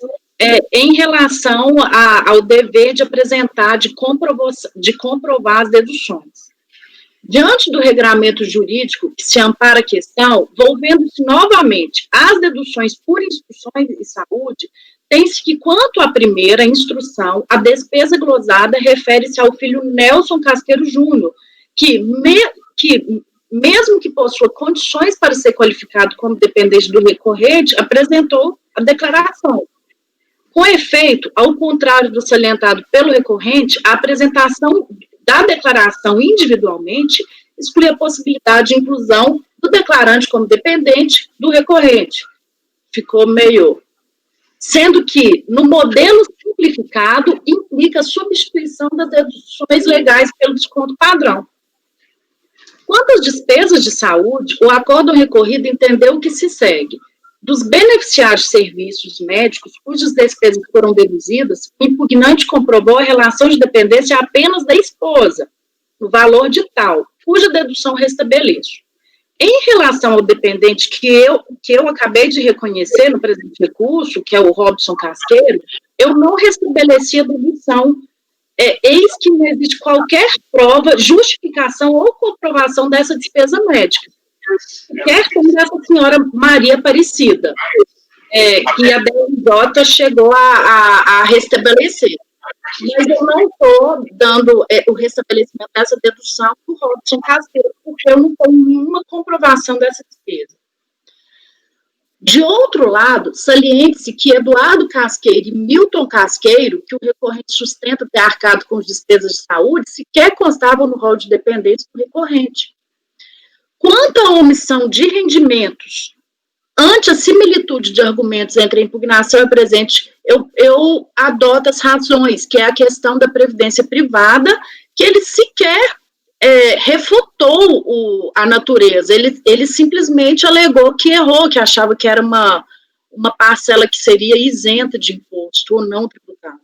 em relação ao dever de apresentar, de comprovar as deduções. Diante do regramento jurídico que se ampara a questão, volvendo-se novamente às deduções por instruções e saúde, tem-se que, quanto à primeira instrução, a despesa glosada refere-se ao filho Nelson Casqueiro Júnior, que mesmo que possua condições para ser qualificado como dependente do recorrente, apresentou a declaração. Com efeito, ao contrário do salientado pelo recorrente, a apresentação da declaração individualmente exclui a possibilidade de inclusão do declarante como dependente do recorrente. Ficou meio... Sendo que, no modelo simplificado, implica a substituição das deduções legais pelo desconto padrão. Quanto às despesas de saúde, o acórdão recorrido entendeu o que se segue. Dos beneficiários de serviços médicos cujas despesas foram deduzidas, o impugnante comprovou a relação de dependência apenas da esposa, no valor de tal, cuja dedução restabeleço. Em relação ao dependente que eu acabei de reconhecer no presente recurso, que é o Robson Casqueiro, eu não restabeleci a dedução, eis que não existe qualquer prova, justificação ou comprovação dessa despesa médica. Quer como dessa senhora Maria Aparecida, que a DRJ chegou a restabelecer. Mas eu não estou dando o restabelecimento dessa dedução para o Robson Casqueiro, porque eu não tenho nenhuma comprovação dessa despesa. De outro lado, saliente-se que Eduardo Casqueiro e Milton Casqueiro, que o recorrente sustenta ter arcado com as despesas de saúde, sequer constavam no rol de dependência do recorrente. Quanto à omissão de rendimentos, ante a similitude de argumentos entre a impugnação e o presente, eu adoto as razões, que é a questão da previdência privada, que ele sequer refutou a natureza, ele simplesmente alegou que errou, que achava que era uma parcela que seria isenta de imposto ou não tributada.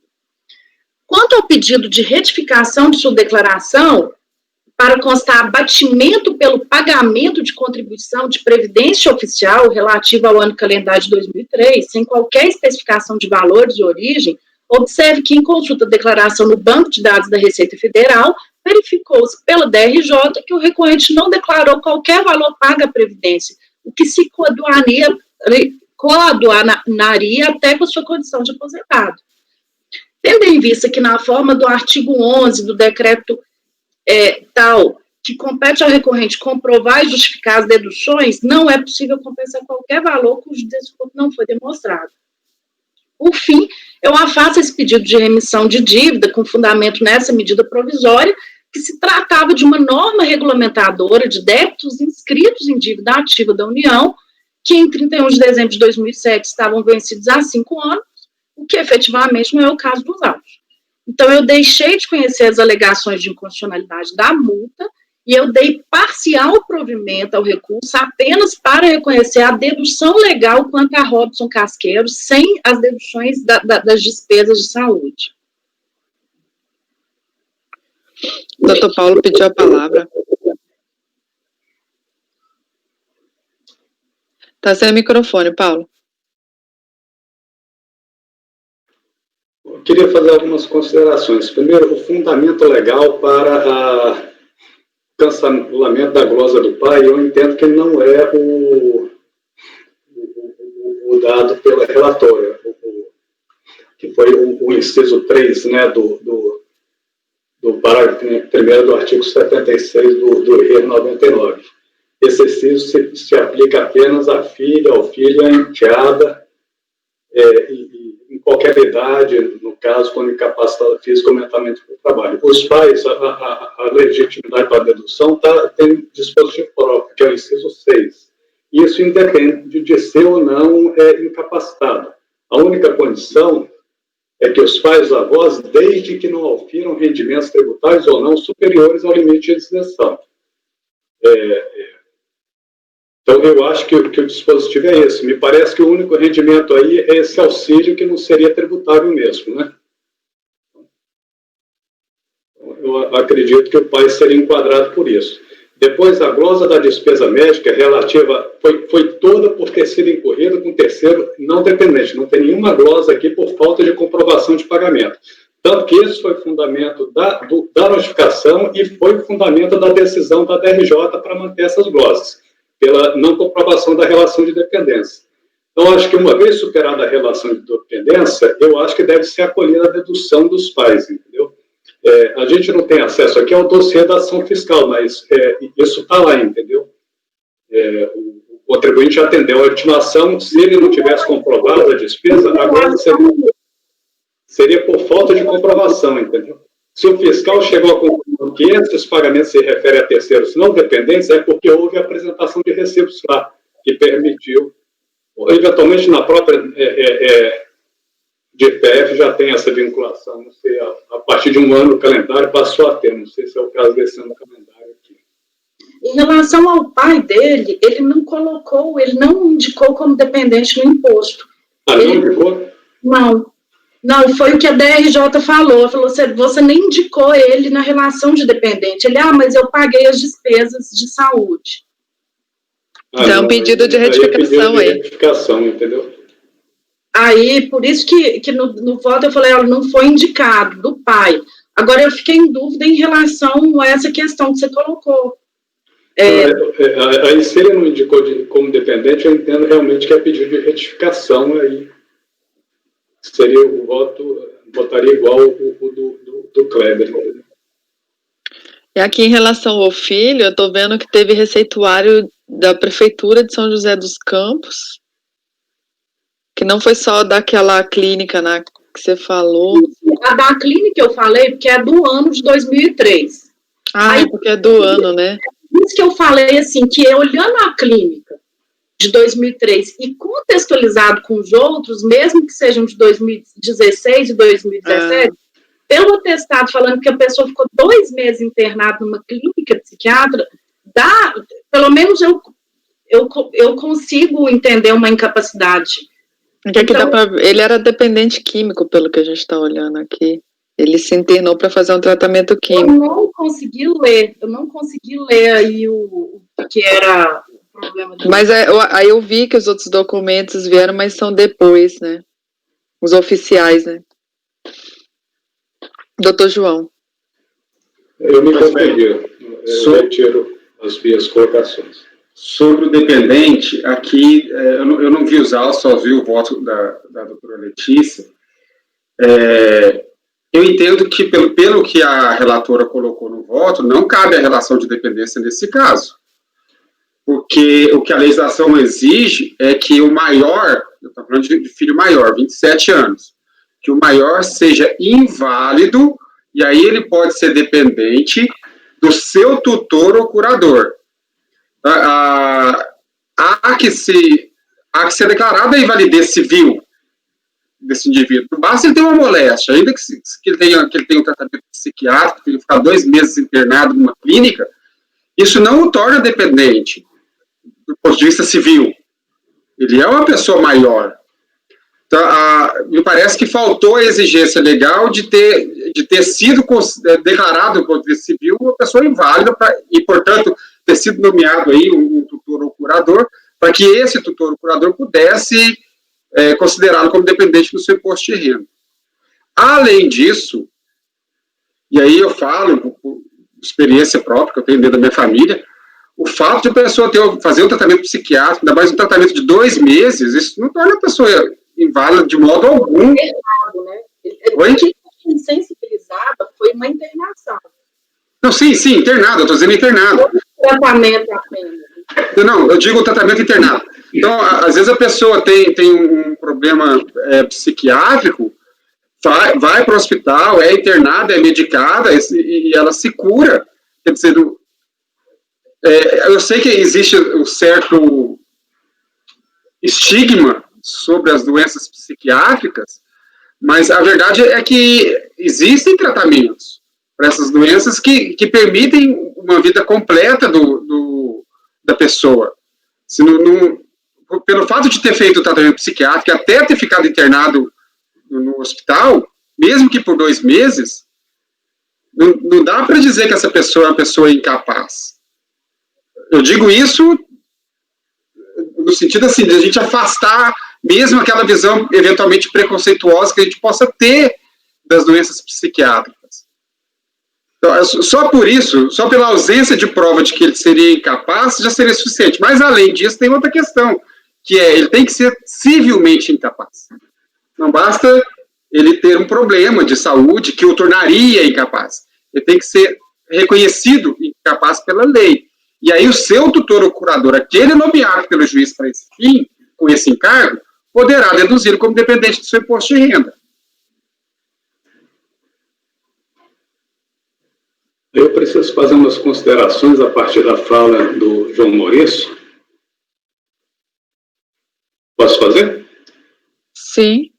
Quanto ao pedido de retificação de sua declaração, para constar abatimento pelo pagamento de contribuição de previdência oficial relativa ao ano calendário de 2003, sem qualquer especificação de valores de origem, Observe que, em consulta à declaração no Banco de Dados da Receita Federal, verificou-se pela DRJ que o recorrente não declarou qualquer valor pago à Previdência, o que se coaduanaria até com a sua condição de aposentado. Tendo em vista que, na forma do artigo 11 do decreto tal, que compete ao recorrente comprovar e justificar as deduções, não é possível compensar qualquer valor cujo desconto não foi demonstrado. Por fim, eu afasto esse pedido de remissão de dívida com fundamento nessa medida provisória, que se tratava de uma norma regulamentadora de débitos inscritos em dívida ativa da União, que em 31 de dezembro de 2007 estavam vencidos há 5 anos, o que efetivamente não é o caso dos autos. Então, eu deixei de conhecer as alegações de inconstitucionalidade da multa e eu dei parcial provimento ao recurso apenas para reconhecer a dedução legal quanto a Robson Casqueiro, sem as deduções das despesas de saúde. Doutor Paulo pediu a palavra. Está sem microfone, Paulo. Eu queria fazer algumas considerações. Primeiro, o fundamento legal para o cancelamento da glosa do pai, eu entendo que não é o dado pela relatória, que foi o inciso 3, né, do parágrafo 1º do artigo 76 do RE 99. Esse inciso se aplica apenas à filha, ao filho, à enteada, em qualquer idade, no caso, quando incapacitado físico ou mentalmente para o trabalho. Os pais, a legitimidade para a dedução tem dispositivo próprio, que é o inciso 6. Isso independe de ser ou não incapacitado. A única condição é que os pais avós, desde que não ofiram rendimentos tributários ou não superiores ao limite de isenção. Então, eu acho que o dispositivo é esse. Me parece que o único rendimento aí é esse auxílio que não seria tributário mesmo, né? Eu acredito que o pai seria enquadrado por isso. Depois, a glosa da despesa médica relativa foi toda por ter sido incorrida com terceiro não dependente. Não tem nenhuma glosa aqui por falta de comprovação de pagamento. Tanto que isso foi fundamento da notificação e foi fundamento da decisão da DRJ para manter essas glosas, pela não comprovação da relação de dependência. Então, acho que uma vez superada a relação de dependência, eu acho que deve ser acolhida a dedução dos pais, entendeu? A gente não tem acesso aqui ao dossiê da ação fiscal, mas isso está lá, entendeu? O contribuinte atendeu a intimação, se ele não tivesse comprovado a despesa, agora seria por falta de comprovação, entendeu? Se o fiscal chegou à conclusão que esses pagamentos se referem a terceiros não dependentes, é porque houve apresentação de recibos lá, que permitiu, eventualmente na própria DPF já tem essa vinculação, não sei, a partir de um ano o calendário passou a ter, não sei se é o caso desse ano calendário aqui. Em relação ao pai dele, ele não indicou como dependente no imposto. Ah, não indicou? Não, foi o que a DRJ falou, você nem indicou ele na relação de dependente. Ele, mas eu paguei as despesas de saúde. Então, um pedido de retificação aí. Retificação, entendeu? Aí, por isso que no voto eu falei, não foi indicado, do pai. Agora, eu fiquei em dúvida em relação a essa questão que você colocou. Aí, se ele não indicou como dependente, eu entendo realmente que é pedido de retificação aí. Seria o votaria igual o do Kleber. E aqui, em relação ao filho, eu estou vendo que teve receituário da Prefeitura de São José dos Campos, que não foi só daquela clínica que você falou. A da clínica eu falei, porque é do ano de 2003. Aí, porque é do ano, né? Por isso que eu falei, assim, que olhando a clínica de 2003 e contextualizado com os outros, mesmo que sejam de 2016 e 2017, pelo atestado falando que a pessoa ficou 2 meses internada numa clínica psiquiatra, pelo menos eu consigo entender uma incapacidade. Ele era dependente químico, pelo que a gente está olhando aqui. Ele se internou para fazer um tratamento químico. Eu não consegui ler aí o que era o problema dele. Mas aí eu vi que os outros documentos vieram, mas são depois, né? Os oficiais, né? Doutor João. Eu me confundi. Eu retiro as minhas colocações. Sobre o dependente, aqui, eu não vi os autos, só vi o voto da doutora Letícia. Eu entendo que, pelo que a relatora colocou no voto, não cabe a relação de dependência nesse caso. Porque o que a legislação exige é que o maior, eu estou falando de filho maior, 27 anos, que o maior seja inválido, e aí ele pode ser dependente do seu tutor ou curador. Há que ser declarada a invalidez civil desse indivíduo. Basta ele ter uma moléstia, ainda que ele tenha um tratamento psiquiátrico, que ele ficar 2 meses internado numa clínica, isso não o torna dependente do ponto de vista civil. Ele é uma pessoa maior. Então, me parece que faltou a exigência legal de ter sido declarado do ponto de vista civil uma pessoa inválida e, portanto, ter sido nomeado aí um tutor ou curador, para que esse tutor ou curador pudesse considerá-lo como dependente do seu imposto de renda. Além disso, e aí eu falo por experiência própria que eu tenho dentro da minha família, o fato de a pessoa fazer um tratamento psiquiátrico, ainda mais um tratamento de 2 meses, isso não torna a pessoa inválida de modo algum. Internado, né? Oi? Insensibilizada foi uma internação. Não, sim, internado, eu estou dizendo internado. Tratamento apenas. Não, eu digo tratamento internado. Então, às vezes a pessoa tem um problema psiquiátrico, vai para o hospital, é internada, é medicada, e ela se cura. Quer dizer, eu sei que existe um certo estigma sobre as doenças psiquiátricas, mas a verdade é que existem tratamentos para essas doenças que permitem uma vida completa da pessoa. Se pelo fato de ter feito o tratamento psiquiátrico, até ter ficado internado no hospital, mesmo que por 2 meses, não dá para dizer que essa pessoa é uma pessoa incapaz. Eu digo isso no sentido assim, de a gente afastar mesmo aquela visão eventualmente preconceituosa que a gente possa ter das doenças psiquiátricas. Então, só por isso, só pela ausência de prova de que ele seria incapaz, já seria suficiente. Mas, além disso, tem outra questão, que ele tem que ser civilmente incapaz. Não basta ele ter um problema de saúde que o tornaria incapaz. Ele tem que ser reconhecido incapaz pela lei. E aí o seu tutor ou curador, aquele nomeado pelo juiz para esse fim, com esse encargo, poderá deduzi-lo como dependente do seu imposto de renda. Eu preciso fazer umas considerações a partir da fala do João Maurício. Posso fazer? Sim.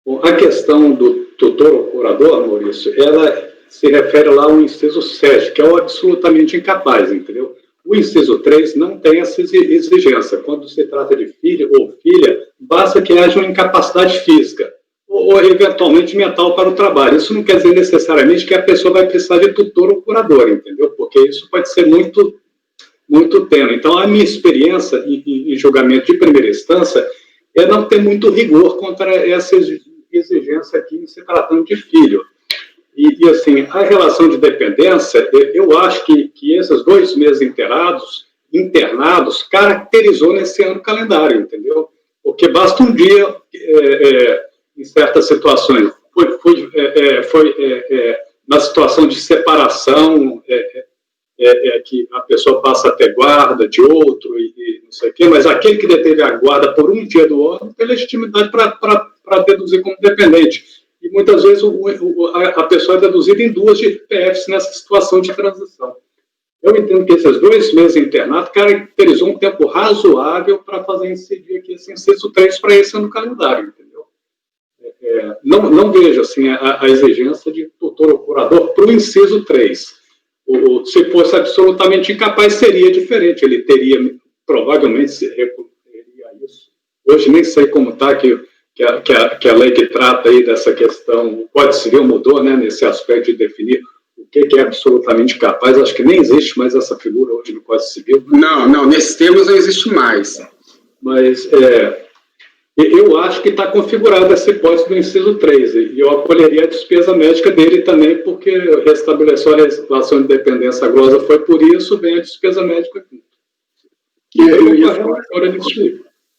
Bom, a questão do tutor ou curador, Maurício, ela se refere lá ao inciso 7, que é o absolutamente incapaz, entendeu? O inciso 3 não tem essa exigência. Quando se trata de filho ou filha, basta que haja uma incapacidade física ou eventualmente mental para o trabalho. Isso não quer dizer necessariamente que a pessoa vai precisar de tutor ou curador, entendeu? Porque isso pode ser muito, muito tênue. Então, a minha experiência em julgamento de primeira instância é não ter muito rigor contra essa exigência aqui em se tratando de filho. E assim, a relação de dependência, eu acho que esses 2 meses internados, caracterizou nesse ano calendário, entendeu? Porque basta um dia, em certas situações, foi na situação de separação, que a pessoa passa a ter guarda de outro e não sei o quê, mas aquele que deteve a guarda por um dia do órgão tem legitimidade para deduzir como dependente. E muitas vezes a pessoa é deduzida em 2 GPFs nessa situação de transição. Eu entendo que esses 2 meses internados caracterizou um tempo razoável para fazer incidir aqui esse inciso 3 para esse ano calendário, entendeu? Não vejo assim, a exigência de tutor ou curador para o inciso 3. Se fosse absolutamente incapaz, seria diferente. Ele teria, provavelmente, se recorreria a isso. Hoje nem sei como está que a lei que trata aí dessa questão, o Código Civil mudou, né, nesse aspecto de definir o que é absolutamente capaz. Acho que nem existe mais essa figura hoje no Código Civil. Não, nesses termos não existe mais. Mas Eu acho que está configurada essa hipótese do inciso 3, e eu acolheria a despesa médica dele também, porque restabeleceu a relação de dependência glosa, foi por isso, vem a despesa médica aqui.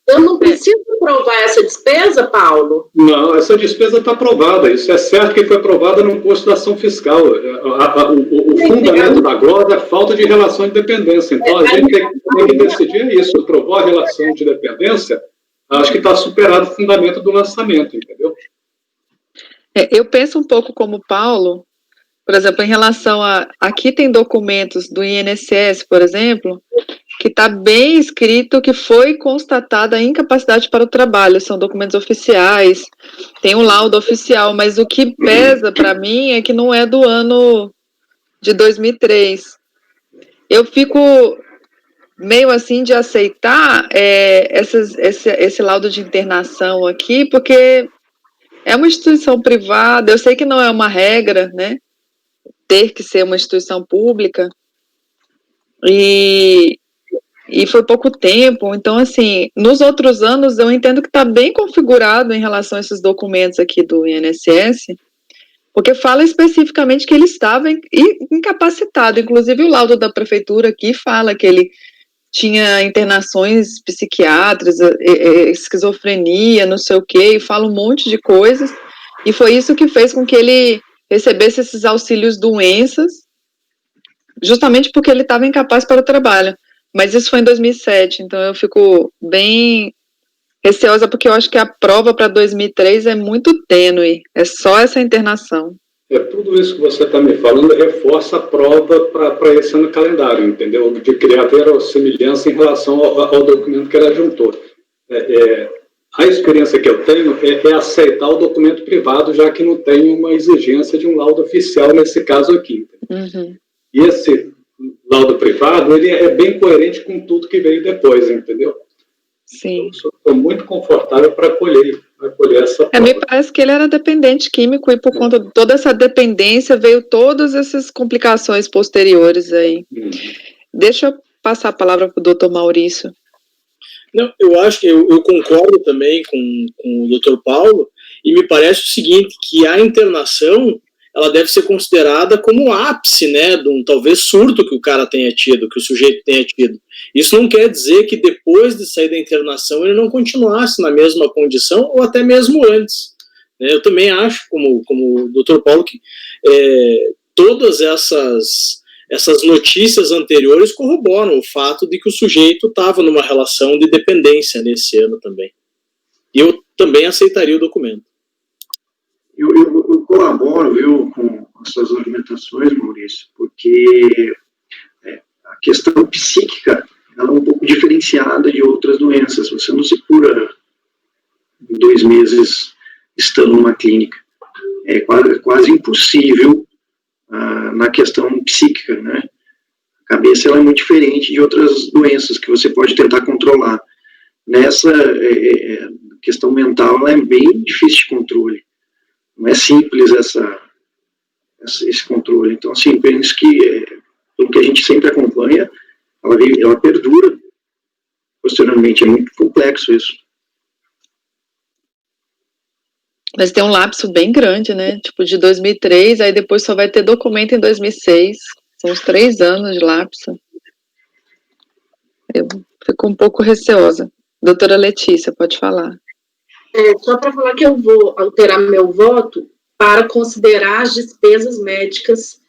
Eu não preciso provar essa despesa, Paulo? Não, essa despesa está aprovada. Isso é certo que foi aprovada no imposto da ação fiscal. O fundamento da glosa é falta de relação de dependência. Então, a gente tem que decidir isso. Aprovou a relação de dependência, acho que está superado o fundamento do lançamento, entendeu? Eu penso um pouco como o Paulo, por exemplo, em relação a... Aqui tem documentos do INSS, por exemplo, que está bem escrito que foi constatada a incapacidade para o trabalho, são documentos oficiais, tem um laudo oficial, mas o que pesa para mim é que não é do ano de 2003. Eu fico meio assim de aceitar esse laudo de internação aqui, porque é uma instituição privada, eu sei que não é uma regra, né, ter que ser uma instituição pública, e foi pouco tempo, então, assim, nos outros anos eu entendo que está bem configurado em relação a esses documentos aqui do INSS, porque fala especificamente que ele estava incapacitado, inclusive o laudo da prefeitura aqui fala que ele tinha internações psiquiátricas, esquizofrenia, não sei o quê, e fala um monte de coisas, e foi isso que fez com que ele recebesse esses auxílios doenças, justamente porque ele estava incapaz para o trabalho. Mas isso foi em 2007, então eu fico bem receosa, porque eu acho que a prova para 2003 é muito tênue, é só essa internação. Tudo isso que você está me falando reforça a prova para esse ano calendário, entendeu? De criar verossimilhança em relação ao documento que ele adjuntou. A experiência que eu tenho é aceitar o documento privado, já que não tem uma exigência de um laudo oficial nesse caso aqui. Uhum. E esse laudo privado, ele é bem coerente com tudo que veio depois, entendeu? Sim. Então, estou muito confortável para acolher essa prova. Me parece que ele era dependente químico, e por conta de toda essa dependência veio todas essas complicações posteriores aí. Deixa eu passar a palavra para o doutor Maurício. Não, eu acho que eu concordo também com o Dr. Paulo, e me parece o seguinte, que a internação, ela deve ser considerada como o ápice, né, de um talvez surto que o cara tenha tido, que o sujeito tenha tido. Isso não quer dizer que depois de sair da internação ele não continuasse na mesma condição, ou até mesmo antes. Eu também acho, como o Dr. Paulo, que todas essas notícias anteriores corroboram o fato de que o sujeito estava numa relação de dependência nesse ano também. E eu também aceitaria o documento. Eu colaboro, viu, com as suas argumentações, Maurício, porque a questão psíquica ela é um pouco diferenciada de outras doenças. Você não se cura em 2 meses estando numa clínica. É quase impossível na questão psíquica, né? A cabeça ela é muito diferente de outras doenças que você pode tentar controlar. Nessa questão mental, ela é bem difícil de controle. Não é simples esse controle. Então, assim, penso que, pelo que a gente sempre acompanha, ela perdura posteriormente. É muito complexo isso. Mas tem um lapso bem grande, né? Tipo, de 2003, aí depois só vai ter documento em 2006. São uns 3 anos de lapso. Eu fico um pouco receosa. Doutora Letícia, pode falar. Só para falar que eu vou alterar meu voto para considerar as despesas médicas,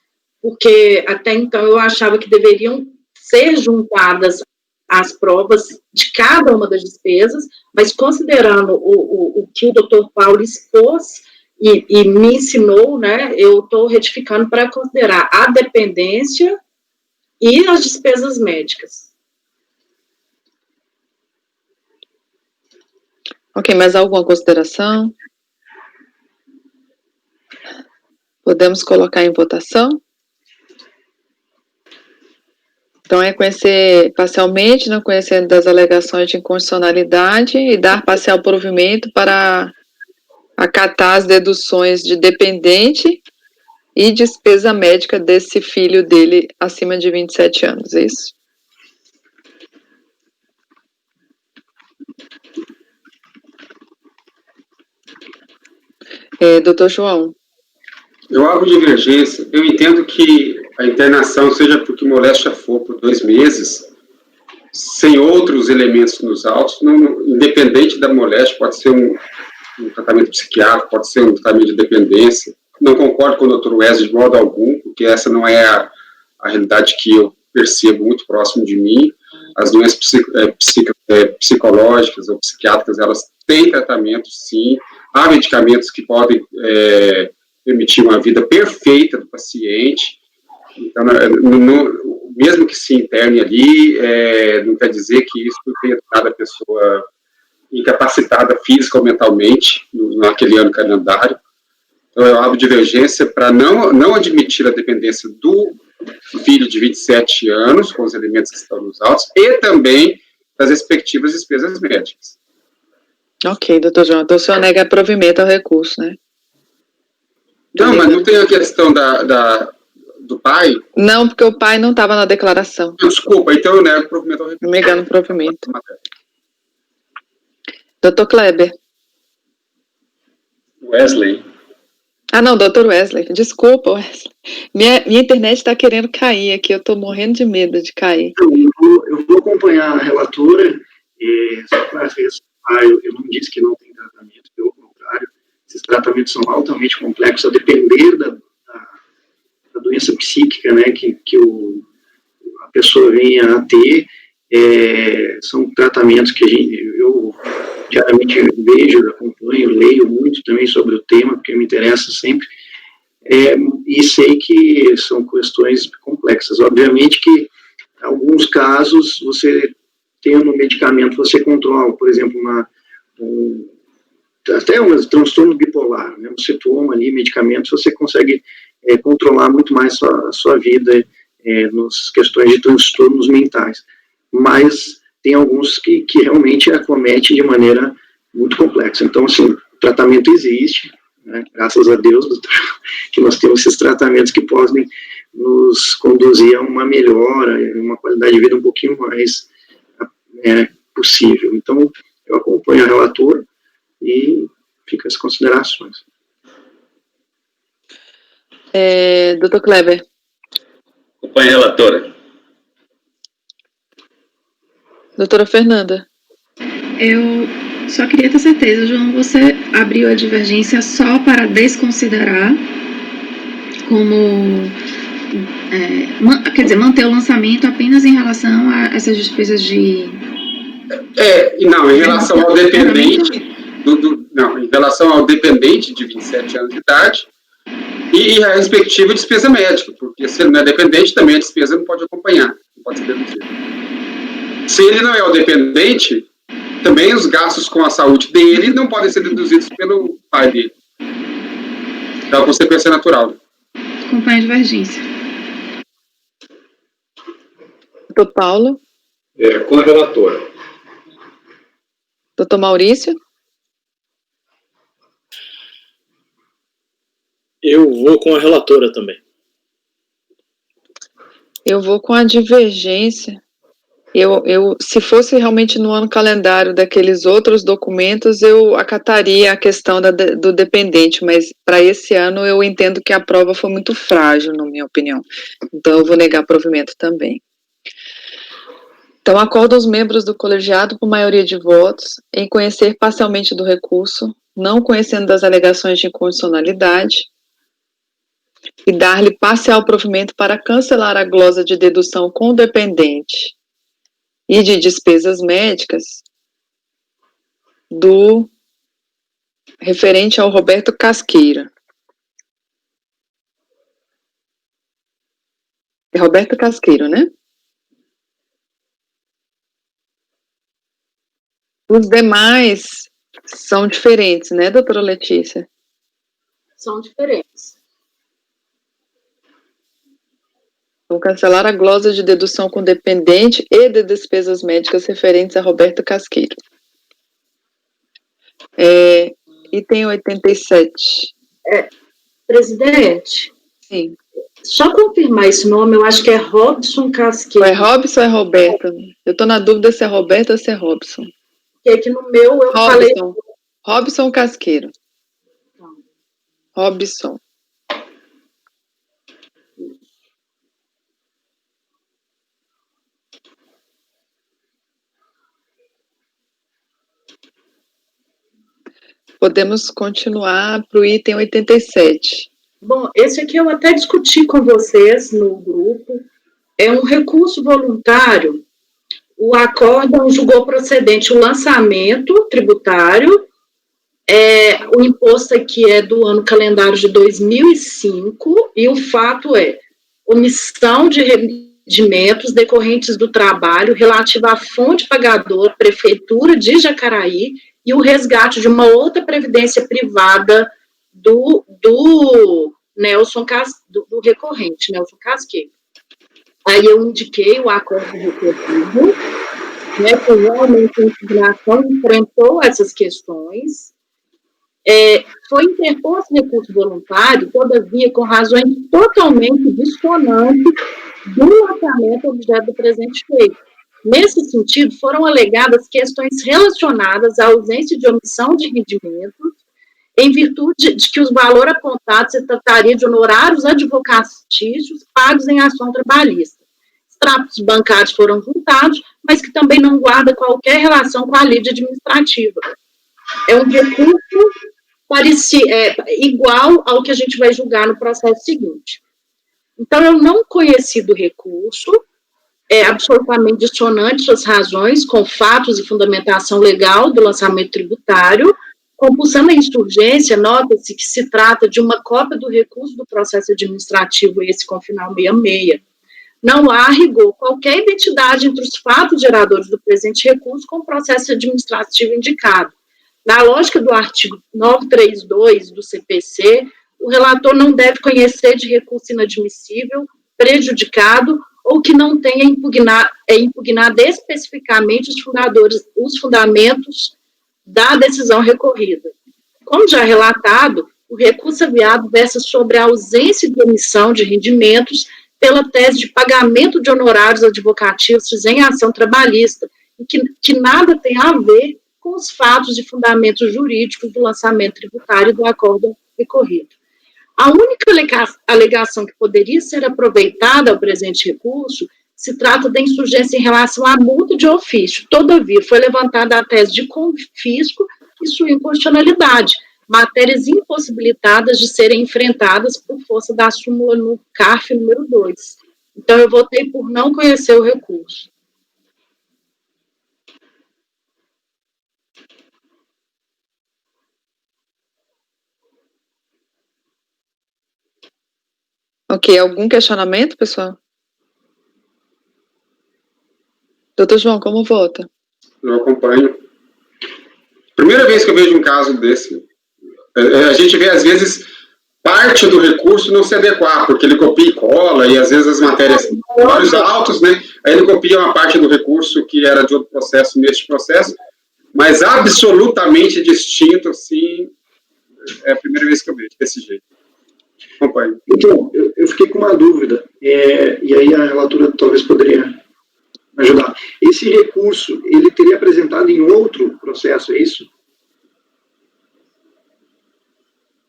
porque até então eu achava que deveriam ser juntadas as provas de cada uma das despesas, mas considerando o que o doutor Paulo expôs e me ensinou, né, eu estou retificando para considerar a dependência e as despesas médicas. Ok, mais alguma consideração? Podemos colocar em votação? Então, é conhecer parcialmente, não conhecendo das alegações de inconstitucionalidade e dar parcial provimento para acatar as deduções de dependente e despesa médica desse filho dele acima de 27 anos, é isso? Doutor João. Eu abro divergência. Eu entendo que a internação seja porque moléstia for por 2 meses, sem outros elementos nos autos, independente da moléstia, pode ser um tratamento psiquiátrico, pode ser um tratamento de dependência. Não concordo com o Dr. Wesley de modo algum, porque essa não é a realidade que eu percebo muito próximo de mim. As doenças psicológicas ou psiquiátricas, elas têm tratamento, sim. Há medicamentos que podem permitir uma vida perfeita do paciente. Então, mesmo que se interne ali, não quer dizer que isso tenha tornado a pessoa incapacitada física ou mentalmente naquele ano calendário. Então, eu abro divergência para não admitir a dependência do filho de 27 anos, com os elementos que estão nos autos, e também das respectivas despesas médicas. Ok, doutor João. Então, o senhor nega provimento ao recurso, né? Não, mas não tem a questão do pai? Não, porque o pai não estava na declaração. Desculpa, então eu nego provimento ao recurso. Negando provimento. Doutor Kleber. Wesley. Ah, não, doutor Wesley. Desculpa, Wesley. Minha internet está querendo cair aqui. Eu estou morrendo de medo de cair. Eu vou acompanhar a relatora. Só para ressaltar, eu não disse que não tem tratamento, pelo contrário. Esses tratamentos são altamente complexos, a depender da doença psíquica, né, que a pessoa venha a ter. São tratamentos que eu diariamente vejo, acompanho, leio muito também sobre o tema, porque me interessa sempre, e sei que são questões complexas. Obviamente que, em alguns casos, você tendo um medicamento, você controla, por exemplo, até um transtorno bipolar, né? Você toma ali medicamentos, você consegue controlar muito mais a sua vida nas questões de transtornos mentais. Mas tem alguns que realmente acomete de maneira muito complexa. Então, assim, o tratamento existe, né? Graças a Deus, doutor, que nós temos esses tratamentos que podem nos conduzir a uma melhora, uma qualidade de vida um pouquinho mais possível. Então, eu acompanho a relatora e fica as considerações. Doutor Kleber. Acompanho a relatora. Doutora Fernanda. Eu só queria ter certeza, João, você abriu a divergência só para desconsiderar como, quer dizer, manter o lançamento apenas em relação a essas despesas de... Não, em relação ao dependente, em relação ao dependente de 27 anos de idade e a respectiva despesa médica, porque se ele não é dependente, também a despesa não pode acompanhar, não pode ser deduzida. Se ele não é o dependente, também os gastos com a saúde dele não podem ser deduzidos pelo pai dele. É uma consequência natural. Acompanha a divergência. Doutor Paulo. Com a relatora. Doutor Maurício. Eu vou com a relatora também. Eu vou com a divergência. Se fosse realmente no ano calendário daqueles outros documentos, eu acataria a questão do dependente, mas para esse ano eu entendo que a prova foi muito frágil, na minha opinião. Então eu vou negar provimento também. Então, acordo os membros do colegiado por maioria de votos em conhecer parcialmente do recurso, não conhecendo das alegações de inconstitucionalidade, e dar-lhe parcial provimento para cancelar a glosa de dedução com o dependente e de despesas médicas do referente ao Roberto Casqueira. É Roberto Casqueiro, né? Os demais são diferentes, né, doutora Letícia? São diferentes. Vão cancelar a glosa de dedução com dependente e de despesas médicas referentes a Roberto Casqueiro. Item 87. Presidente? Sim. Só confirmar esse nome, eu acho que é Robson Casqueiro. É Robson ou é Roberto? Eu estou na dúvida se é Roberto ou se é Robson. Porque aqui no meu eu falei... Robson Casqueiro. Robson. Podemos continuar para o item 87. Bom, esse aqui eu até discuti com vocês no grupo. É um recurso voluntário. O acórdão julgou procedente o lançamento tributário. O imposto aqui é do ano calendário de 2005, e o fato é omissão de rendimentos decorrentes do trabalho relativo à fonte pagadora, Prefeitura de Jacaraí, e o resgate de uma outra previdência privada do Nelson, do recorrente, Nelson Casqueiro. Aí eu indiquei o acordo recorrido, né, que realmente a impugnação enfrentou essas questões. Foi interposto recurso voluntário, todavia, com razões totalmente dissonantes do lançamento objeto do presente feito. Nesse sentido, foram alegadas questões relacionadas à ausência de omissão de rendimentos, em virtude de que os valores apontados se trataria de honorários advocatícios pagos em ação trabalhista. Extratos bancários foram juntados, mas que também não guarda qualquer relação com a lide administrativa. É um recurso igual ao que a gente vai julgar no processo seguinte. Então, eu não conheci do recurso, é absolutamente dissonante suas razões com fatos e fundamentação legal do lançamento tributário. Compulsando a insurgência, nota-se que se trata de uma cópia do recurso do processo administrativo, esse com final 66. Não há, a rigor, qualquer identidade entre os fatos geradores do presente recurso com o processo administrativo indicado. Na lógica do artigo 932 do CPC, o relator não deve conhecer de recurso inadmissível, prejudicado, ou que não tenha impugnado especificamente os fundamentos da decisão recorrida. Como já relatado, o recurso aviado versa sobre a ausência de omissão de rendimentos pela tese de pagamento de honorários advocatícios em ação trabalhista, e que nada tem a ver com os fatos e fundamentos jurídicos do lançamento tributário do acordo recorrido. A única alegação que poderia ser aproveitada ao presente recurso se trata da insurgência em relação à multa de ofício. Todavia, foi levantada a tese de confisco e sua inconstitucionalidade, matérias impossibilitadas de serem enfrentadas por força da súmula no CARF número 2. Então, eu votei por não conhecer o recurso. Ok, algum questionamento, pessoal? Doutor João, como vota? Eu acompanho. Primeira vez que eu vejo um caso desse. A gente vê, às vezes, parte do recurso não se adequar, porque ele copia e cola, e às vezes as matérias valores altos, né? Aí ele copia uma parte do recurso que era de outro processo neste processo, mas absolutamente distinto, assim, é a primeira vez que eu vejo desse jeito. Acompanho. Então, eu fiquei com uma dúvida, e aí a relatora talvez poderia ajudar. Esse recurso, ele teria apresentado em outro processo, é isso?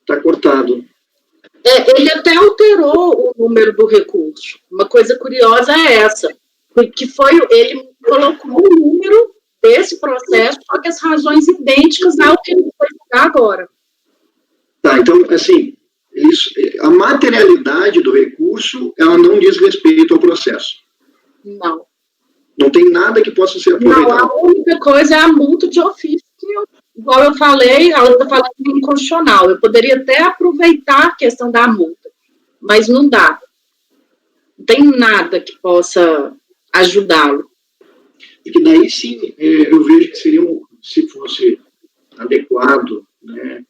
Está cortado. Ele até alterou o número do recurso. Uma coisa curiosa é essa, que ele colocou o número desse processo, só que as razões idênticas ao que ele foi julgar agora. Tá, então, assim, a materialidade do recurso, ela não diz respeito ao processo. Não. Não tem nada que possa ser aproveitado. Não, a única coisa é a multa de ofício, que, igual eu falei, ela está falando que é inconstitucional. Eu poderia até aproveitar a questão da multa, mas não dá. Não tem nada que possa ajudá-lo. Porque daí sim, eu vejo que seria, se fosse adequado, né,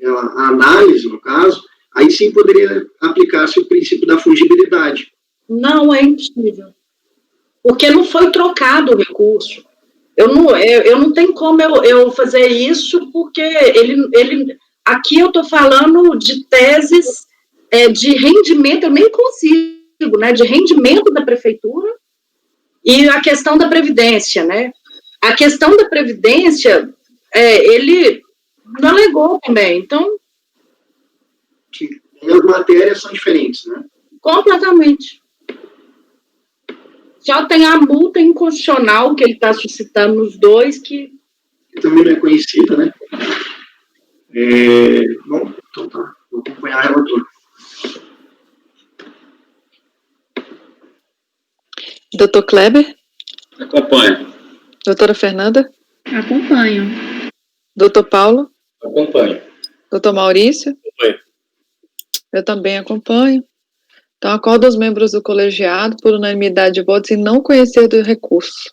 a análise, no caso, aí sim poderia aplicar-se o princípio da fungibilidade. Não, é impossível. Porque não foi trocado o recurso. Eu não tenho como eu fazer isso, porque aqui eu estou falando de teses de rendimento, eu nem consigo, né, de rendimento da prefeitura e a questão da previdência, né. A questão da previdência, ele não alegou também, então que as matérias são diferentes, né? Completamente. Já tem a multa inconstitucional que ele está suscitando nos dois, que também não é conhecida, né? Bom, então tá. Vou acompanhar a relatora. Doutor Kleber? Acompanho. Doutora Fernanda? Acompanho. Doutor Paulo? Acompanho. Doutor Maurício? Acompanho. Eu também acompanho. Então, acordo os membros do colegiado por unanimidade de votos em não conhecer do recurso.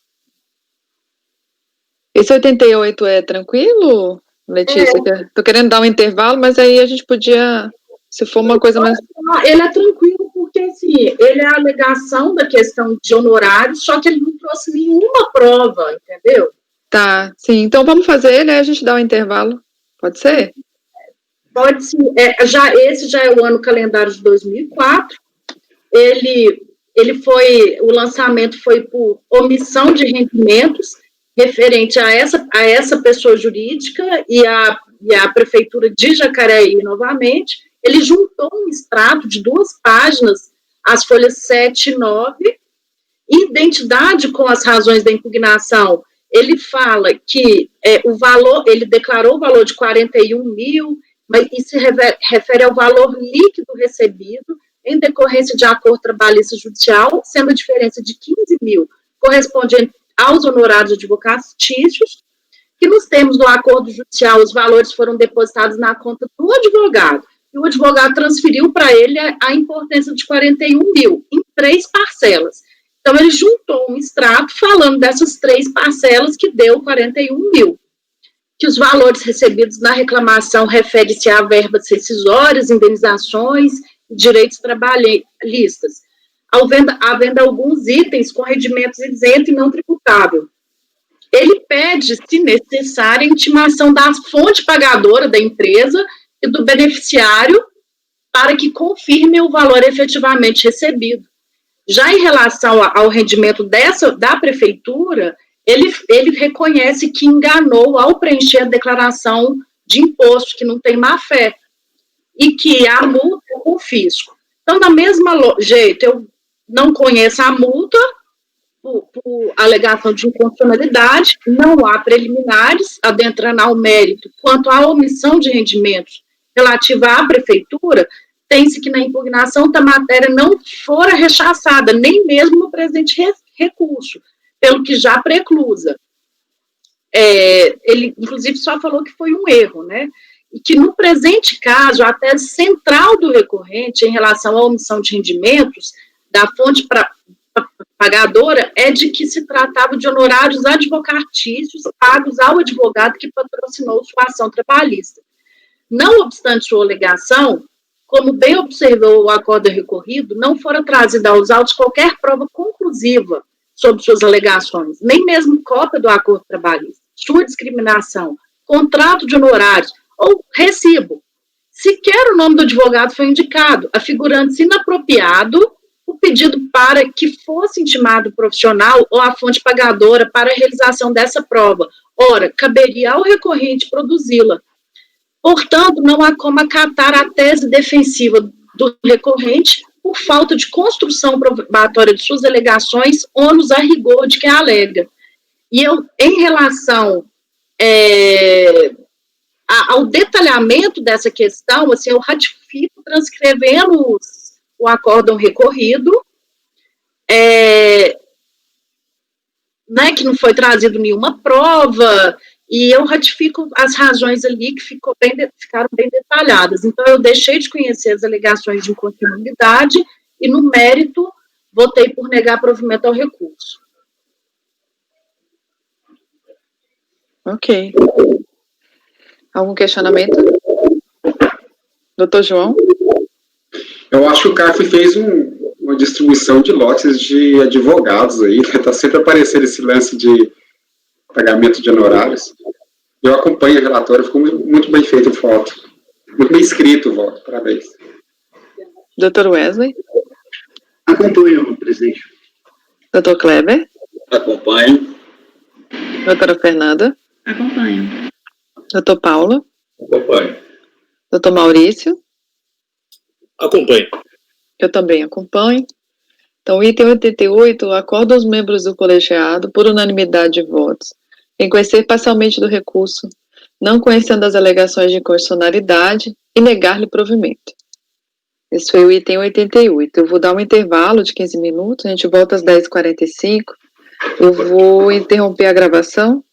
Esse 88 é tranquilo, Letícia? Tô querendo dar um intervalo, mas aí a gente podia, se for uma coisa mais... Ele é tranquilo porque, assim, ele é a alegação da questão de honorários, só que ele não trouxe nenhuma prova, entendeu? Tá, sim. Então vamos fazer, né? A gente dá um intervalo. Pode ser? Pode sim. Esse já é o ano calendário de 2004. O lançamento foi por omissão de rendimentos referente a essa pessoa jurídica e a Prefeitura de Jacareí, novamente. Ele juntou um extrato de 2 páginas, as folhas 7 e 9, identidade com as razões da impugnação. Ele fala que o valor, ele declarou o valor de 41 mil, mas isso se refere ao valor líquido recebido em decorrência de acordo trabalhista judicial, sendo a diferença de 15 mil correspondente aos honorários advocatícios, que nos termos do acordo judicial, os valores foram depositados na conta do advogado, e o advogado transferiu para ele a importância de 41 mil, em 3 parcelas. Então, ele juntou um extrato falando dessas 3 parcelas que deu 41 mil. Que os valores recebidos na reclamação referem-se a verbas rescisórias, indenizações e direitos trabalhistas, havendo alguns itens com rendimentos isento e não tributável. Ele pede, se necessário, a intimação da fonte pagadora da empresa e do beneficiário para que confirme o valor efetivamente recebido. Já em relação ao rendimento da prefeitura, ele reconhece que enganou ao preencher a declaração de imposto, que não tem má-fé, e que a multa é com fisco. Então, da mesma jeito, eu não conheço a multa por alegação de inconstitucionalidade, não há preliminares, adentrando ao mérito. Quanto à omissão de rendimentos relativa à prefeitura, tem-se que na impugnação da matéria não fora rechaçada, nem mesmo no presente recurso, pelo que já preclusa. Ele, inclusive, só falou que foi um erro, né? E que, no presente caso, a tese central do recorrente em relação à omissão de rendimentos da fonte pagadora é de que se tratava de honorários advocatícios pagos ao advogado que patrocinou sua ação trabalhista. Não obstante sua alegação, como bem observou o acordo recorrido, não fora trazida aos autos qualquer prova conclusiva sobre suas alegações, nem mesmo cópia do acordo trabalhista, sua discriminação, contrato de honorários ou recibo. Sequer o nome do advogado foi indicado, afigurando-se inapropriado o pedido para que fosse intimado o profissional ou a fonte pagadora para a realização dessa prova. Ora, caberia ao recorrente produzi-la. Portanto, não há como acatar a tese defensiva do recorrente por falta de construção probatória de suas alegações, ônus a rigor de quem alega. E eu, em relação ao detalhamento dessa questão, assim, eu ratifico transcrevendo o acórdão recorrido, né, que não foi trazido nenhuma prova, e eu ratifico as razões ali que ficaram bem detalhadas. Então, eu deixei de conhecer as alegações de inconstitucionalidade e, no mérito, votei por negar provimento ao recurso. Ok. Algum questionamento? Doutor João? Eu acho que o CARF fez uma distribuição de lotes de advogados aí, está sempre aparecendo esse lance de pagamento de honorários. Eu acompanho a relatória, ficou muito bem feito o voto. Muito bem escrito o voto, parabéns. Doutor Wesley? Acompanho, presidente. Doutor Kleber? Acompanho. Doutora Fernanda? Acompanho. Doutor Paulo? Acompanho. Doutor Maurício? Acompanho. Eu também acompanho. Então, item 88, acorda os membros do colegiado, por unanimidade de votos, em conhecer parcialmente do recurso, não conhecendo as alegações de inconstitucionalidade e negar-lhe provimento. Esse foi o item 88. Eu vou dar um intervalo de 15 minutos, a gente volta às 10h45. Eu vou interromper a gravação